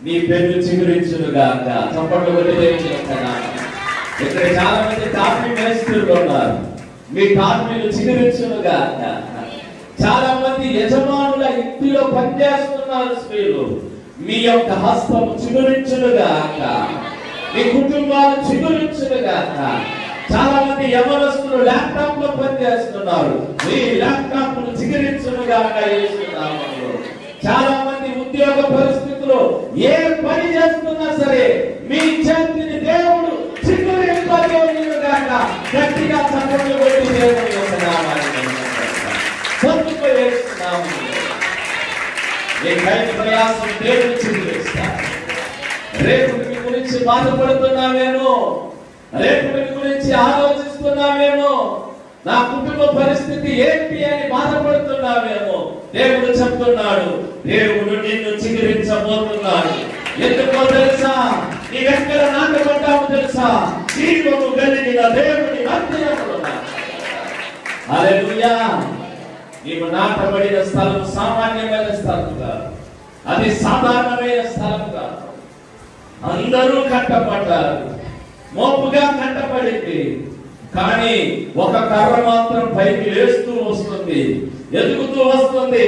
నీ పెన్ను చిగురించునుగాక. చప్పట్లు కొట్టి దేవుని యొక్క నామమున. ఇక్కడ చాలా మంది టాపీ మేస్త్రులు ఉన్నారు, మీ టాపీలు చిగురించునుగాక. చాలా మంది యజమానుల ఇంటిలో పనిచేస్తున్నారు స్త్రీలు, మీ యొక్క హస్తము చిగురించునుగాక, మీ కుటుంబాలు చిగురించునుగాక. చాలా మంది యవనస్తులు ల్యాప్టాప్ లో పనిచేస్తున్నారు, మీ ల్యాప్టాప్లు చిగురించునుగాక యేసు నామములో. చాలా మంది ఉద్యోగ పరిస్థితుల్లో ఏ పని చేస్తున్నా సరే మీ చేతిని దేవుడు చిగురింపజేయునుగాక. గట్టిగా చప్పట్లు కొట్టి దేవుని యొక్క నామాన్ని పొందుకు యేసు నామములో. నీ కైని ప్రయాసం దేవుడు చిగురిస్తాడు. రేపు మీ గురించి బాధపడుతున్నావేమో, రేపు మీ గురించి ఆలోచిస్తున్నావేమో, నా కుటుంబ పరిస్థితి ఏంటి అని బాధపడుతున్నావేమో, దేవుడు చెప్తున్నాడు, దేవుడు నిన్ను చిగురించబోతున్నాడు. ఎందుకో తెలుసా? నీ వెంకట నాటబడ్డావు తెలుసా? జీవము కలిగిన దేవుని మందిరములో. హల్లెలూయా. నీవు నాటబడిన స్థలం సామాన్యమైన స్థలం కాదు, అది సాధారణమైన స్థలం కాదు. అందరూ కట్టబడ్డారు, మోపుగా కట్టబడింది. కానీ ఒక కర్ర మాత్రం పైకి లేస్తూ వస్తుంది, ఎదుగుతూ వస్తుంది.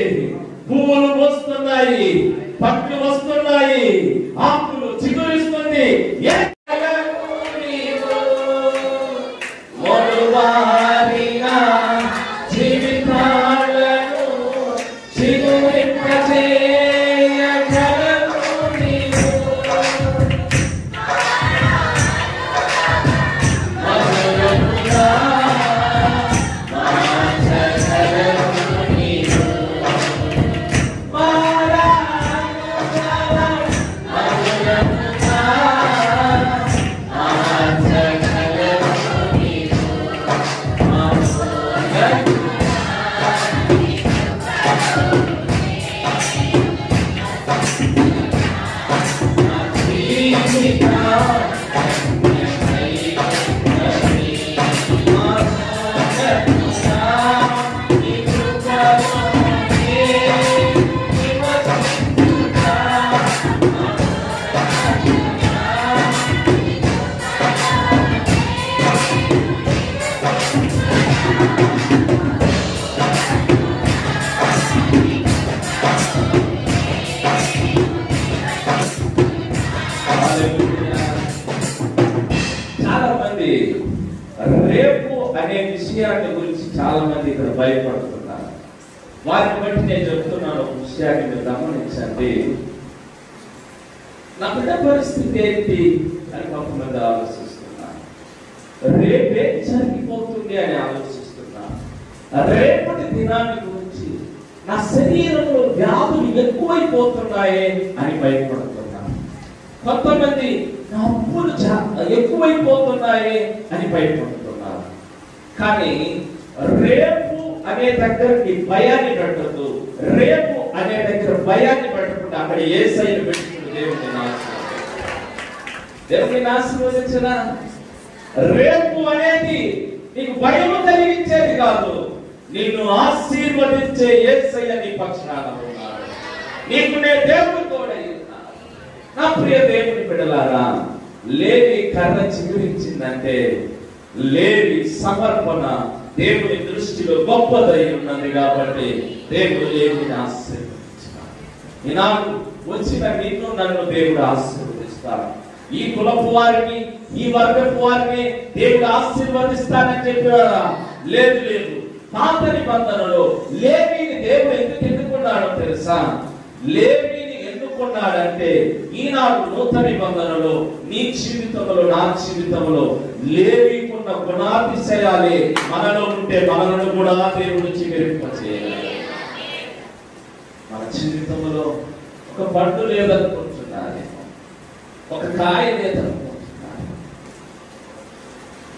పువ్వులు వస్తున్నాయి, పట్లు వస్తున్నాయి, ఆకులు చిగురిస్తుంది. రేపు అనే విషయాన్ని గురించి చాలా మంది ఇక్కడ భయపడుతున్నారు. వారిని బట్టి నేను చెప్తున్నాను, ఒక విషయాన్ని మీరు గమనించండి. నా బిడ్డ పరిస్థితి ఏంటి అని కొంతమంది ఆలోచిస్తున్నారు. రేపే జరిగిపోతుంది అని ఆలోచిస్తున్నారు. రేపటి దినాన్ని గురించి, నా శరీరంలో వ్యాధులు ఎక్కువైపోతున్నాయే అని భయపడుతున్నారు. కొంతమంది నా అప్పులు ఎక్కువైపోతున్నాయి అని భయపడుతున్నారు. కానీ రేపు అనే దగ్గరికి భయాన్ని పెట్టద్దు. రేపు అనే దగ్గర భయాన్ని పెట్టకుండా అక్కడ యేసయ్యను పెట్టుకుని దేవుని ఆశీర్వదించనా? రేపు అనేది నీకు భయం కలిగించేది కాదు, నిన్ను ఆశీర్వదించే యేసయ్య నీ పక్షాన ఉన్నాడు. నీకు నే దేవుడు తోడై ఉన్నాడు. నా ప్రియ దేవుని బిడ్డలారా, లేవి కర్ర చిగురించిందంటే లేవి సమర్పణ దేవుని దృష్టిలో గొప్పదై ఉన్నది కాబట్టి దేవుడు లేవిని ఆశీర్వదించాడు. ఈనాడు వచ్చిన నిన్ను నన్ను దేవుడు ఆశీర్వదిస్తాడు. ఈ కులపు వారిని, ఈ వర్గపు వారిని దేవుడు ఆశీర్వదిస్తానని చెప్పారా? లేదు లేదు. పాత నిబంధనలో లేవిని దేవుడు ఎందుకు ఎన్నుకున్నాడో తెలుసా? లేవిని ఎన్నుకున్నాడంటే ఈనాడు నూతన నిబంధనలో నీ జీవితంలో, నా జీవితంలో లేవికున్న గుణాతిశయాలే మనలో ఉంటే మనలను కూడా దేవుడు చిగురింపచేయాలి. మన జీవితంలో ఒక పండు లేదనుకుంటున్నాను, ఒక కాయ లేదనుకుంటున్నాను.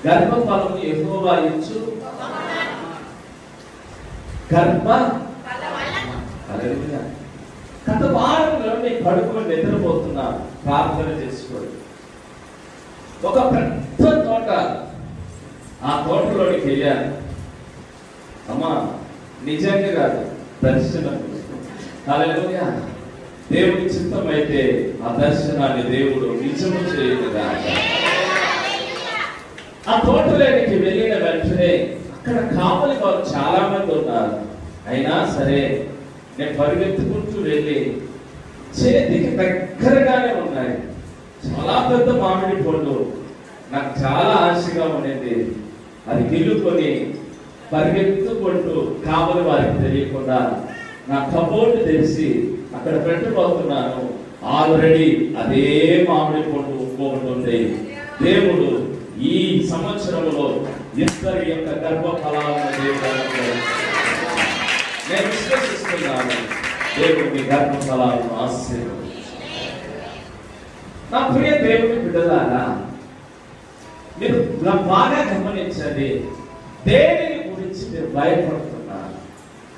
గర్భఫలము యెహోవా ఇచ్చు గర్భ గత వారంలో నీ కడుపులో నిద్రపోతున్నా, ప్రార్థన చేసుకోండి. ఒక పెద్ద తోట, ఆ తోటలోనికి వెళ్ళాను. అమ్మా నిజంగా కాదు, దర్శనం. హల్లెలూయా. దేవుని చిత్తం అయితే ఆ దర్శనాన్ని దేవుడు నిజము చేయగా ఆ తోటలోనికి వెళ్ళిన వెంటనే అక్కడ కావలి వారు చాలా మంది ఉన్నారు. అయినా సరే నేను పరిగెత్తుకుంటూ వెళ్ళి చేతికి దగ్గరగానే ఉన్నాయి చాలా పెద్ద మామిడి పండు. నాకు చాలా ఆశగా ఉండేది. అది గిల్లుకొని పరిగెత్తుకుంటూ కావలి వారికి తెలియకుండా నా కబోర్డు తెరిచి అక్కడ పెట్టబోతున్నాను. ఆల్రెడీ అదే మామిడి పండు ఒప్పుకుంటుంది. దేవుడు ఈ సంవత్సరంలో ఇద్దరి యొక్క గర్భఫలాలను దేవుడు నేను విశ్వసిస్తున్నాను. దేవుడు మీ గర్భఫలాలను ఆశీర్వదించాడు. నా ప్రియ దేవుని బిడ్డలారా, మీరు బాగా గమనించండి. దేనిని గురించి మీరు భయపడుతున్నారు?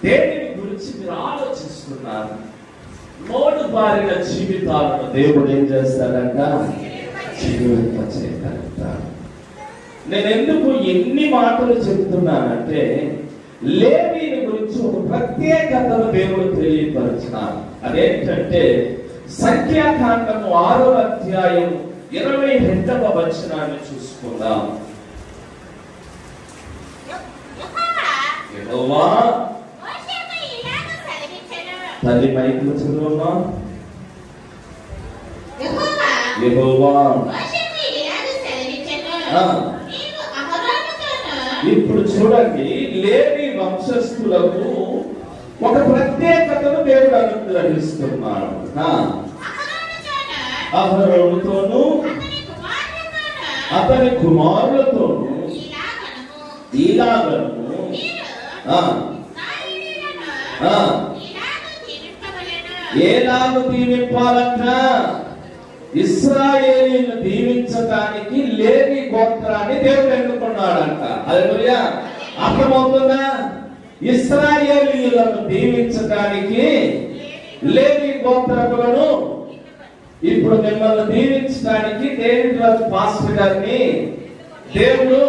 దేనిని గురించి మీరు ఆలోచిస్తున్నారు? మోడు బారిన జీవితాలను దేవుడు ఏం చేస్తాడంట? జీవింపచేయగలుగుతాడు. నేను ఎందుకు ఎన్ని మాటలు చెప్తున్నానంటే లేవీని గురించి ఒక ప్రత్యేకతను దేవుడు తెలియపరుచున్నాడు. అదేంటంటే సంఖ్యాకాండము 6వ అధ్యాయం 22వ వచనాన్ని చూసుకుందాం. యెహోవా తల్లి మైకులు చదువమ్మా. యెహోవా ఇప్పుడు చూడండి, లేవి వంశస్థులకు ఒక ప్రత్యేకతను దేవుడు అనుగ్రహిస్తున్నాడు. అహరోనుతోను అతని కుమారులతోను ఇలాగను ఏలాగు దీవింపాలంట? ఇశ్రాయేలీయులను దీవించడానికి లేవి గోత్రాన్ని దేవుడు ఎన్నుకున్నాడంట. హల్లెలూయా. అర్థమవుతుందా? ఇశ్రాయేలీయులను దీవించడానికి లేవి గోత్రములను ఇప్పుడు మిమ్మల్ని దీవించడానికి డేవిడ్ రాజు పాస్టర్ గారిని దేవుడు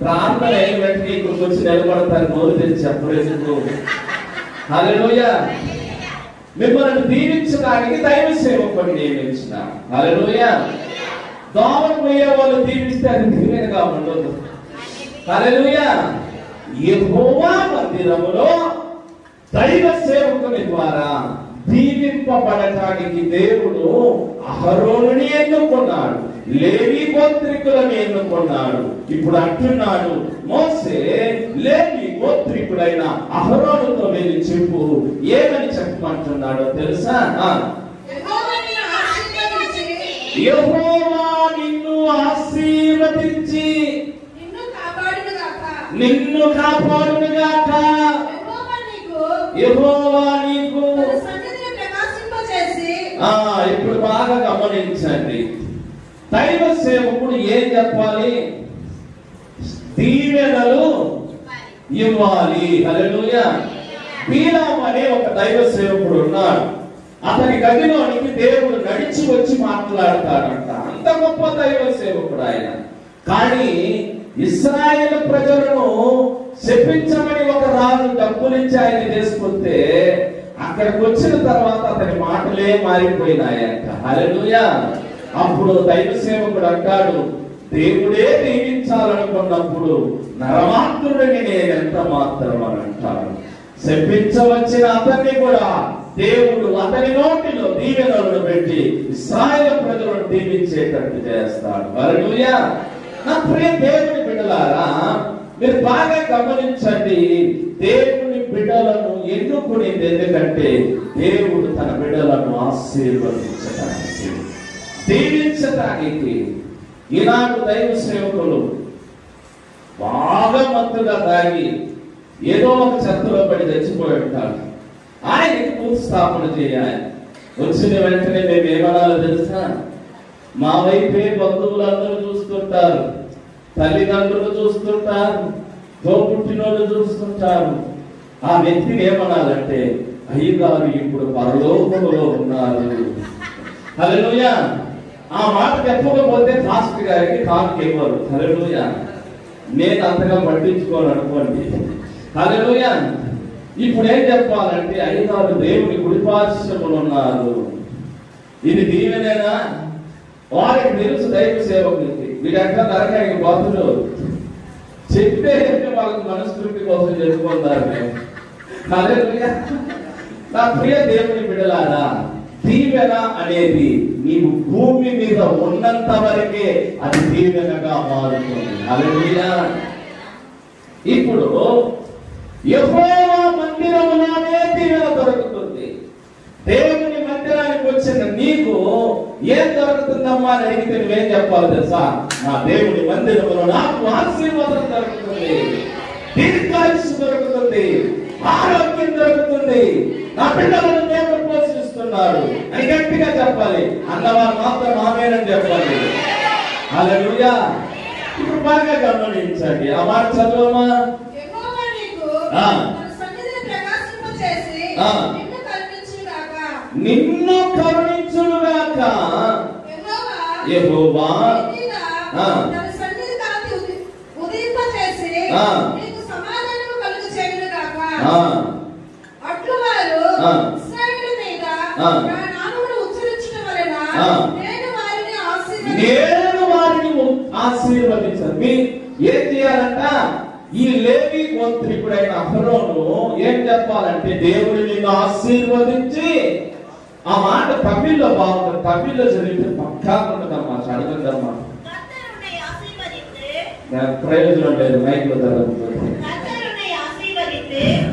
ప్రార్థన అయిన వెంటనే ఇక్కడికి వచ్చి నిలబడతారు. నోరు తెరిచి చెప్పలేదు. హల్లెలూయా. మిమ్మల్ని దీవించడానికి దైవ సేవకుడిని నియమించిన. హల్లెలూయా. దోమలు పోయే వాళ్ళు దీవిస్తే అది దీవెనగా ఉండదు. హల్లెలూయా. యెహోవా మందిరములో దైవ సేవకుని ద్వారా దీవింపబడటానికి దేవుడు అహరోనుని ఎన్నుకున్నాడు, లేవి గోత్రికులను ఎన్నుకున్నాడు. ఇప్పుడు అంటున్నాడు, మోసే లేవి గోత్రికుడైన అహరోనుతో వెళ్ళి చెప్పు. ఏమని చెప్పమంటున్నాడో తెలుసా? యెహోవా నిన్ను ఆశీర్వదించి నిన్ను కాపాడునుగాక. యెహోవా నీకు ఇప్పుడు బాగా గమనించండి. దైవ సేవకుడు ఏం చెప్పాలి? దీవెనలు ఇవ్వాలి. హల్లెలూయా. బీలాము అనే ఒక దైవ సేవకుడు ఉన్నాడు. అతని గదిలోనికి దేవుడు నడిచి వచ్చి మాట్లాడతాడంట. అంత గొప్ప దైవ సేవకుడు ఆయన. కానీ ఇశ్రాయేలు ప్రజలను శపించమని ఒక రాజు డబ్బులిచ్చి ఆయన చేసుకుంటే అక్కడికి వచ్చిన తర్వాత అతని మాటలే మారిపోయినాయంట. హల్లెలూయా. అప్పుడు దైవ సేవకుడు అంటాడు, దేవుడే దీవించాలనుకున్నప్పుడు నరమాత్రుడిని నేను ఎంత మాత్రం అని అంటాడు. శపించవచ్చిన అతన్ని కూడా దేవుడు అతని నోటిలో దీవెనలను పెట్టి ఇశ్రాయేలు ప్రజలను దీవించేటట్టు చేస్తాడు. హల్లెలూయా. నా ప్రియ దేవుని బిడ్డలారా, మీరు బాగా గమనించండి. దేవుని బిడ్డలను ఎన్నుకునేది ఎందుకంటే దేవుడు తన బిడ్డలను ఆశీర్వదించడానికి, దీవించడానికి. ఈనాడు దైవ సేవకులు బాగా మత్తుగా తాగి ఏదో ఒక చెత్తలో పడి తెచ్చిపోయి ఉంటాడు. ఆయనకి భూస్థాపన చేయాలి. వచ్చిన వెంటనే మేము ఏమనాలో తెలుసా? మా వైపే బంధువులందరూ చూస్తుంటారు, తల్లిదండ్రులు చూస్తుంటారు, తోబుట్టినోళ్ళు చూస్తుంటారు. ఆ వ్యక్తిని ఏమనాలంటే, అయ్యగారు ఇప్పుడు పరలోకంలో ఉన్నారు. హల్లెలూయా. ఆ మాట చెప్పకపోతే ఫాస్ట్ గారికి కానుక ఇవ్వరు. హల్లెలూయా. నేను అంతగా పట్టించుకోను అనుకోండి. హల్లెలూయా. ఇప్పుడు ఏం చెప్పాలంటే, అయ్యగారు దేవుని గుడి కుడిపార్శ్వమున ఉన్నారు. ఇది దీవెనేనా? వారికి తెలుసు దైవ సేవకులకి వీడంతా నరకానికి పోతులు చెప్తే వాళ్ళకి మనస్ఫూర్తి కోసం చెప్పుకుంటారు. హల్లెలూయా. నా ప్రియ దేవుని బిడ్డలారా, దీవెన అనేది నీవు భూమి మీద ఉన్నంత వరకే అది దీవెనగా మారుతుంది. హల్లెలూయా. ఇప్పుడు యెహోవా మందిరములోనే దీవెన దొరుకుతుంది. దేవుని మందిరానికి వచ్చిన నీకు ఏం దొరుకుతుందమ్మా అని అడిగితే నువ్వేం చెప్పాలి తెలుసా? నా దేవుని మందిరములో నాకు ఆశీర్వాదం దొరుకుతుంది, దీర్ఘాయుష్షు దొరుకుతుంది, ఆరోగ్యం దొరుకుతుంది, నా పిల్లలను దేవుడు పోషిస్తున్నాడు అని గట్టిగా చెప్పాలి. అన్నవారు మాత్రం ఆమేనని చెప్పాలి. హల్లెలూయా. ఇప్పుడు బాగా గమనించండి, ఆ మాట చదవమా. నిన్ను కరుణించుగాక యెహోవా నేను వారిని ఆశీర్వదించాను. ఏం చేయాలంట? ఈ లేవి గోత్రికుడైన అహరోను ఏం చెప్పాలంటే దేవుడు నిన్ను ఆశీర్వదించి, ఆ మాట తమిళ్లో బాగుంటుంది, తమిళ్లో చదివితే పక్కా ఉంటుందమ్మా, చదవండమ్మా. ప్రయోజనం లేదు మైక్లో చదవకపోతే.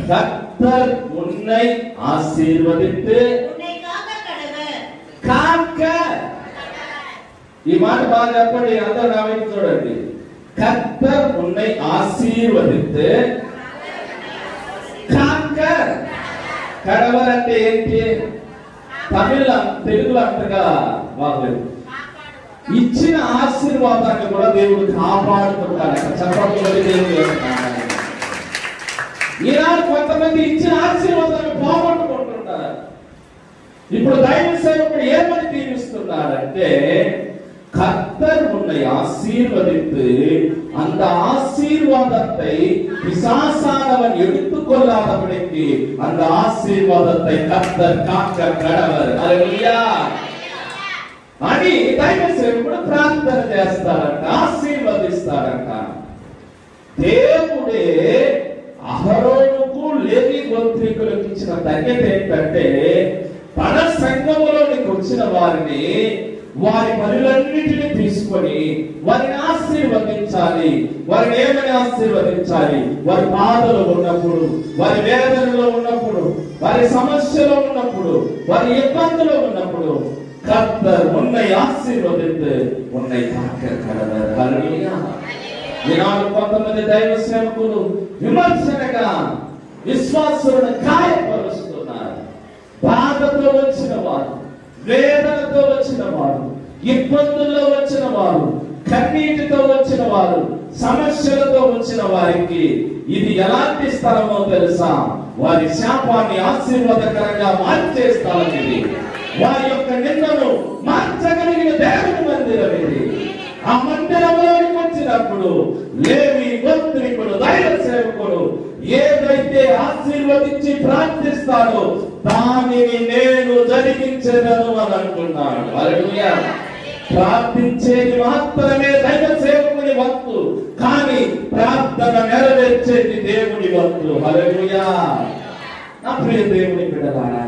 கர்த்தர் உன்னை ஆசீர்வதித்து కాక, ఈ మాట బాగా చెప్పండి, అందరూ నా వైపు చూడండి. కర్తర్ ఉన్నై ఆశీర్వదిస్తే కాక. కడవర్ అంటే ఏంటి? తెలుగులో అంతగా బాగలేదు. ఇచ్చిన ఆశీర్వాదాన్ని కూడా దేవుడు కాపాడుతుంటారు. చెప్పబడి దేవుడు ఈనాడు కొంతమంది ఇచ్చిన ఆశీర్వాదాన్ని పోగొట్టుకుంటున్నారు. ఇప్పుడు దైవ సేవకుడు ఏమని దీవిస్తున్నాడంటే, கர்த்தர் உன்னை ஆசீர்வதித்து அந்த ஆசீர்வாதத்தை பிசாசானவன் எடுத்துக்கொள்ளாதபடிக்கு அந்த ஆசீர்வாதத்தை கர்த்தர் காக்க கடவர். హల్లెలూయా. అని దైవ సేవకుడు ప్రార్థన చేస్తారంట, ఆశీర్వదిస్తారంట. దేవుడే అహరోనుకు లేవి గోత్రికులకు ఇచ్చిన ధన్యత ఏంటంటే, తన సంఘములోనికి వచ్చిన వారిని, వారి పనులన్నిటిని తీసుకొని వారిని ఆశీర్వదించాలి. వారిని ఏమని ఆశీర్వదించాలి? వారి బాధలో ఉన్నప్పుడు, వారి వేదనలో ఉన్నప్పుడు, వారి సమస్యలో ఉన్నప్పుడు, వారి ఇబ్బందులో ఉన్నప్పుడు కర్తర్ ఉన్నై ఆశీర్వదించి ఉన్నై కాక కడవర్. హల్లెలూయా. ఈనాడు కొంతమంది దైవ సేవకులు విమర్శనగా విశ్వాసులను గాయపరుస్తున్నారు. బాధతో వచ్చిన వారు, వేదనతో వచ్చిన వారు, ఇబ్బందుల్లో వచ్చిన వారు, కన్నీటితో వచ్చిన వారు, సమస్యలతో వచ్చిన వారికి ఇది ఎలాంటి స్థలమో తెలుసా? వారి శాపాన్ని ఆశీర్వాదకరంగా మార్చే స్థలం ఇది. వారి యొక్క నిందను మార్చగలిగిన దేవుని మందిరం ఇది. ఆ మందిరంలోకి వచ్చినప్పుడు లేవి గోత్రికుడు దైవ సేవకుడు ఏదైతే ఆశీర్వదించి ప్రార్థిస్తాడో దానిని నేను జరిగించేదను అని అంటున్నాడు. హల్లెలూయా. ప్రార్థించేది మాత్రమే దైవ సేవకుని వంతు, కానీ ప్రార్థన నెరవేర్చేది దేవుని వంతు. హల్లెలూయా. నా ప్రియ దేవుని బిడ్డలారా,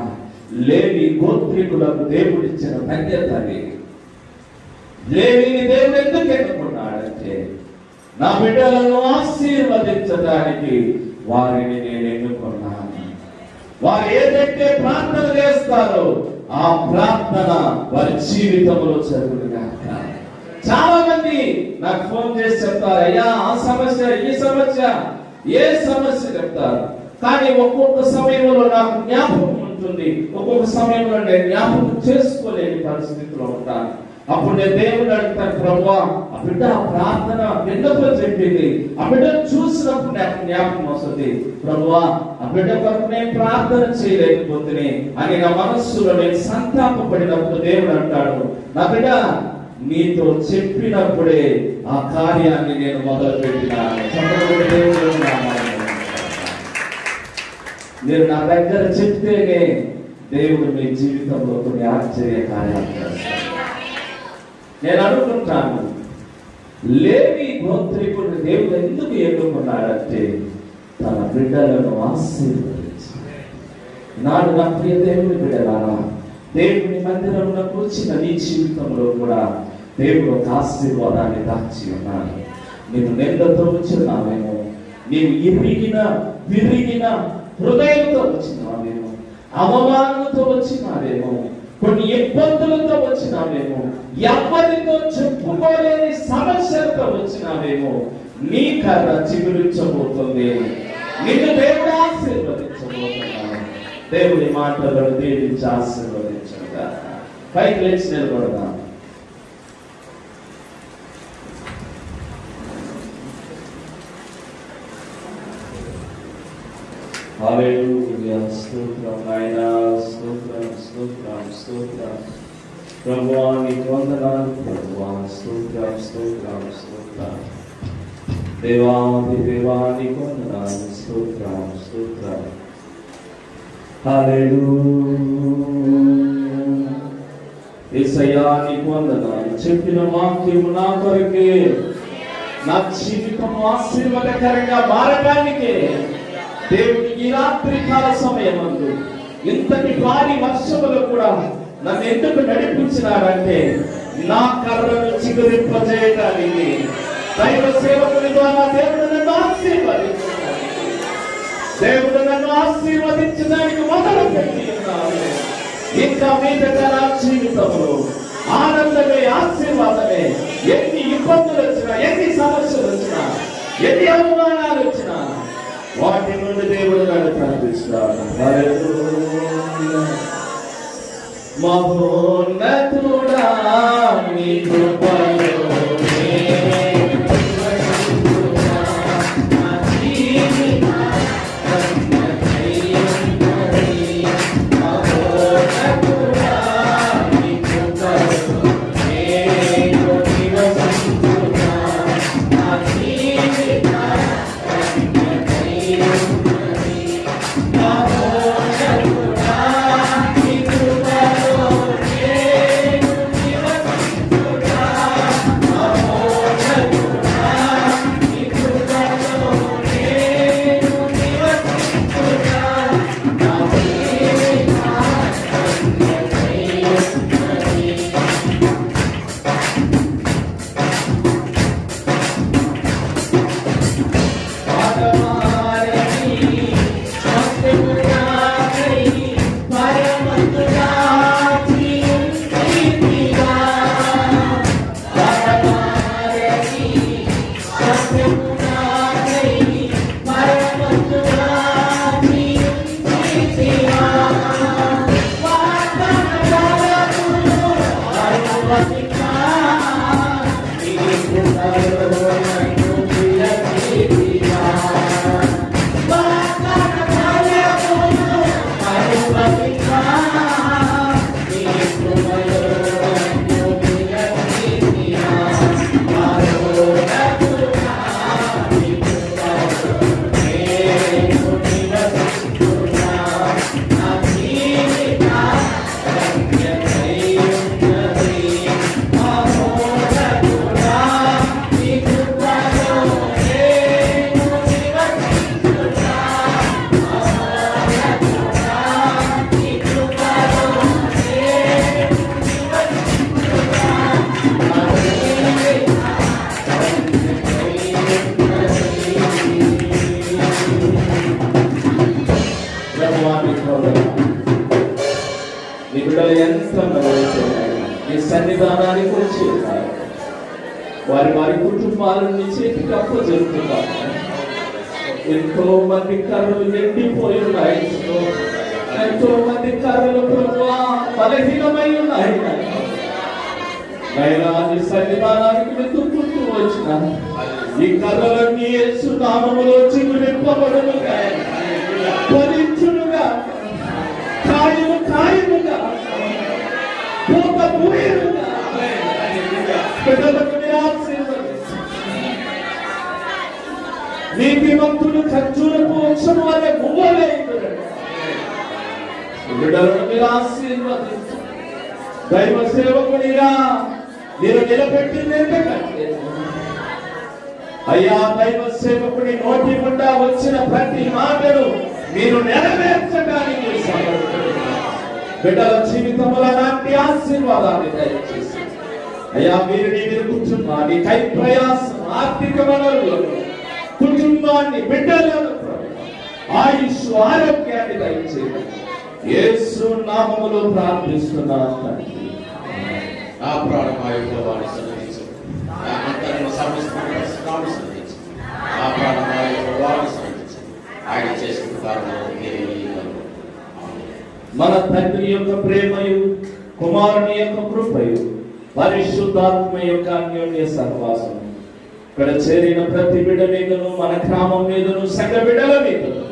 లేవి గోత్రికులకు దేవుడిచ్చిన ధన్యత. లేవిని దేవుడు ఎందుకు ఎన్నుకున్నాడంటే, నా బిడ్డలను ఆశీర్వదించడానికి వారిని నేను ఎన్నుకున్నాను. వారు ఏదైతే ప్రార్థన చేస్తారో ఆ ప్రార్థన వారి జీవితంలో జరుగుగాక. చాలా మంది నాకు ఫోన్ చేసి చెప్తారు, అయ్యా ఆ సమస్య, ఈ సమస్య, ఏ సమస్య చెప్తారు. కానీ ఒక్కొక్క సమయంలో నాకు జ్ఞాపకం ఉంటుంది, ఒక్కొక్క సమయంలో నేను జ్ఞాపకం చేసుకోలేని పరిస్థితిలో ఉంటాను. అప్పుడు నేను దేవుడు అడుగుతాను, ప్రభువా ఆ బిడ్డ ప్రార్థన ఎందుకు చెప్పింది, ఆ బిడ్డను చూసినప్పుడు నాకు జ్ఞాపకం వస్తుంది, ప్రభువా ఆ బిడ్డ కొరకు నేను ప్రార్థన చేయలేకపోతే అని నా మనస్సులో నేను సంతాపపడినప్పుడు దేవుడు అంటాడు, నా బిడ్డ నీతో చెప్పినప్పుడే ఆ కార్యాన్ని నేను మొదలు పెట్టినాను. మీరు నా దగ్గర చెప్తేనే దేవుడు మీ జీవితంలో కొన్ని ఆశ్చర్య కార్యాలు చేస్తాడు. నేను అనుకుంటాను, లేవి గోత్రికుడిని దేవుడు ఎందుకు ఎన్నుకున్నాడంటే తన బిడ్డలను ఆశీర్వదించి. నాడు నా ప్రియ దేవుని బిడ్డలారా, దేవుని మందిరంలో కూర్చిన నీ జీవితంలో కూడా దేవుడు ఒక ఆశీర్వాదాన్ని దాచి ఉన్నాడు. నీవు నిందతో వచ్చినావేమో, నీవు విరిగిన హృదయంతో వచ్చినావేమో, అవమానంతో వచ్చినావేమో, కొన్ని ఇబ్బందులతో వచ్చినావేమో, ఎవరితో చెప్పుకోలేని సమస్యలతో వచ్చినావేమో, నీ కర్ర చిగురించబోతుంది. నిన్ను దేవుడు ఆశీర్వదించబోతున్నాడు. దేవుడి మాటలను దీవించి ఆశీర్వదించగా పైకి లేచి నిలబడదాం. హల్లెలూయా. స్తోత్రం నాయనా, స్తోత్రం స్తోత్రం స్తోత్రం. ప్రభువా నీకు వందనాలు ప్రభువా. స్తోత్రం స్తోత్రం స్తోత్రం. దేవాది దేవా నీకు వందనాలు. స్తోత్రం స్తోత్రం. హల్లెలూయా. యేసయ్యా నీకు వందనాలు. చెప్పిన వాక్యము నా కొరకే, నా జీవితం ఆశీర్వాదకరంగా మారడానికే దేవుడి ఈ రాత్రి కాల సమయమందు ఇంతటి భారీ వర్షములో కూడా నన్ను ఎందుకు నడిపించినాడంటే నా కర్రను చిగురింపజేయడానికి. దైవ సేవకుని ద్వారా దేవుడు నన్ను ఆశీర్వదించడానికి మొదలు పెట్టి ఉన్నాడు. ఇంకా మీదట నా జీవితంలో ఆనందమే, ఆశీర్వాదమే. ఎన్ని ఇబ్బందులు వచ్చినా, ఎన్ని సమస్యలు వచ్చినా, ఎన్ని అవమానాలు వచ్చినా వాటి నుండి దేవుడు నన్ను ప్రార్థిస్తాడు. మహోన్నతుడా నీ కృపలో సన్నిధానానికి వచ్చి వారి కుటుంబాలను చేతికి అప్పచెప్తున్నారు. ఎంతో మంది కర్రలు ఎండిపోయి ఉన్నాయి, ఎంతో మంది కర్రలు ప్రభువా బలహీనమై ఉన్నాయి. అయినా నీ సన్నిధానానికి వెతుక్కుంటూ వచ్చిన ఈ కర్రలన్నీ యేసు నామములో చిగురింపబడునుగా, ఫలించునుగా, కాయముగా, పూత పూయనుగా. బిడ్డలకు నీతిమంతుడు ఖర్జూరపు వృక్షం వలె మువ్వలే. బిడ్డలను మీరు ఆశీర్వదించండి. దైవ సేవకునిగా మీరు నిలబెట్టింది ఎందుకంటే అయ్యా, దైవ సేవకుని నోటి గుండా వచ్చిన ప్రతి మాటను మీరు నెరవేర్చడానికి బిడ్డల జీవితంలో అలాంటి ఆశీర్వాదాన్ని దయచేసి అయ్యా, వీరిని మీరు కుటుంబాన్ని, కై ప్రయాసం, ఆర్థిక వనరులను, కుటుంబాన్ని, బిడ్డలను, ఆయుష్, ఆరోగ్యాన్ని దయచేసి యేసు నామములో ప్రార్థిస్తున్నాను తండ్రి. ఆ ప్రాణమాయుడు వారిని సన్నిధించు, ఆ అంతరంగ సమస్తమైన స్నాను సన్నిధించు, ఆ ప్రాణమాయుడు వారిని సన్నిధించు. ఆయన చేసిన కారణం మన తండ్రి యొక్క ప్రేమయు, కుమారుని యొక్క కృపయు, పరిశుద్ధాత్మ యొక్క అన్యోన్య సహవాసం ఇక్కడ చేరిన ప్రతి బిడ్డ మీదను, మన గ్రామం మీదను, సకల బిడ్డల మీదను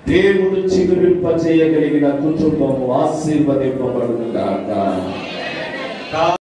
దేవుడు చిగురింప చేయగలిగిన కుటుంబము ఆశీర్వదింపబడును గాక.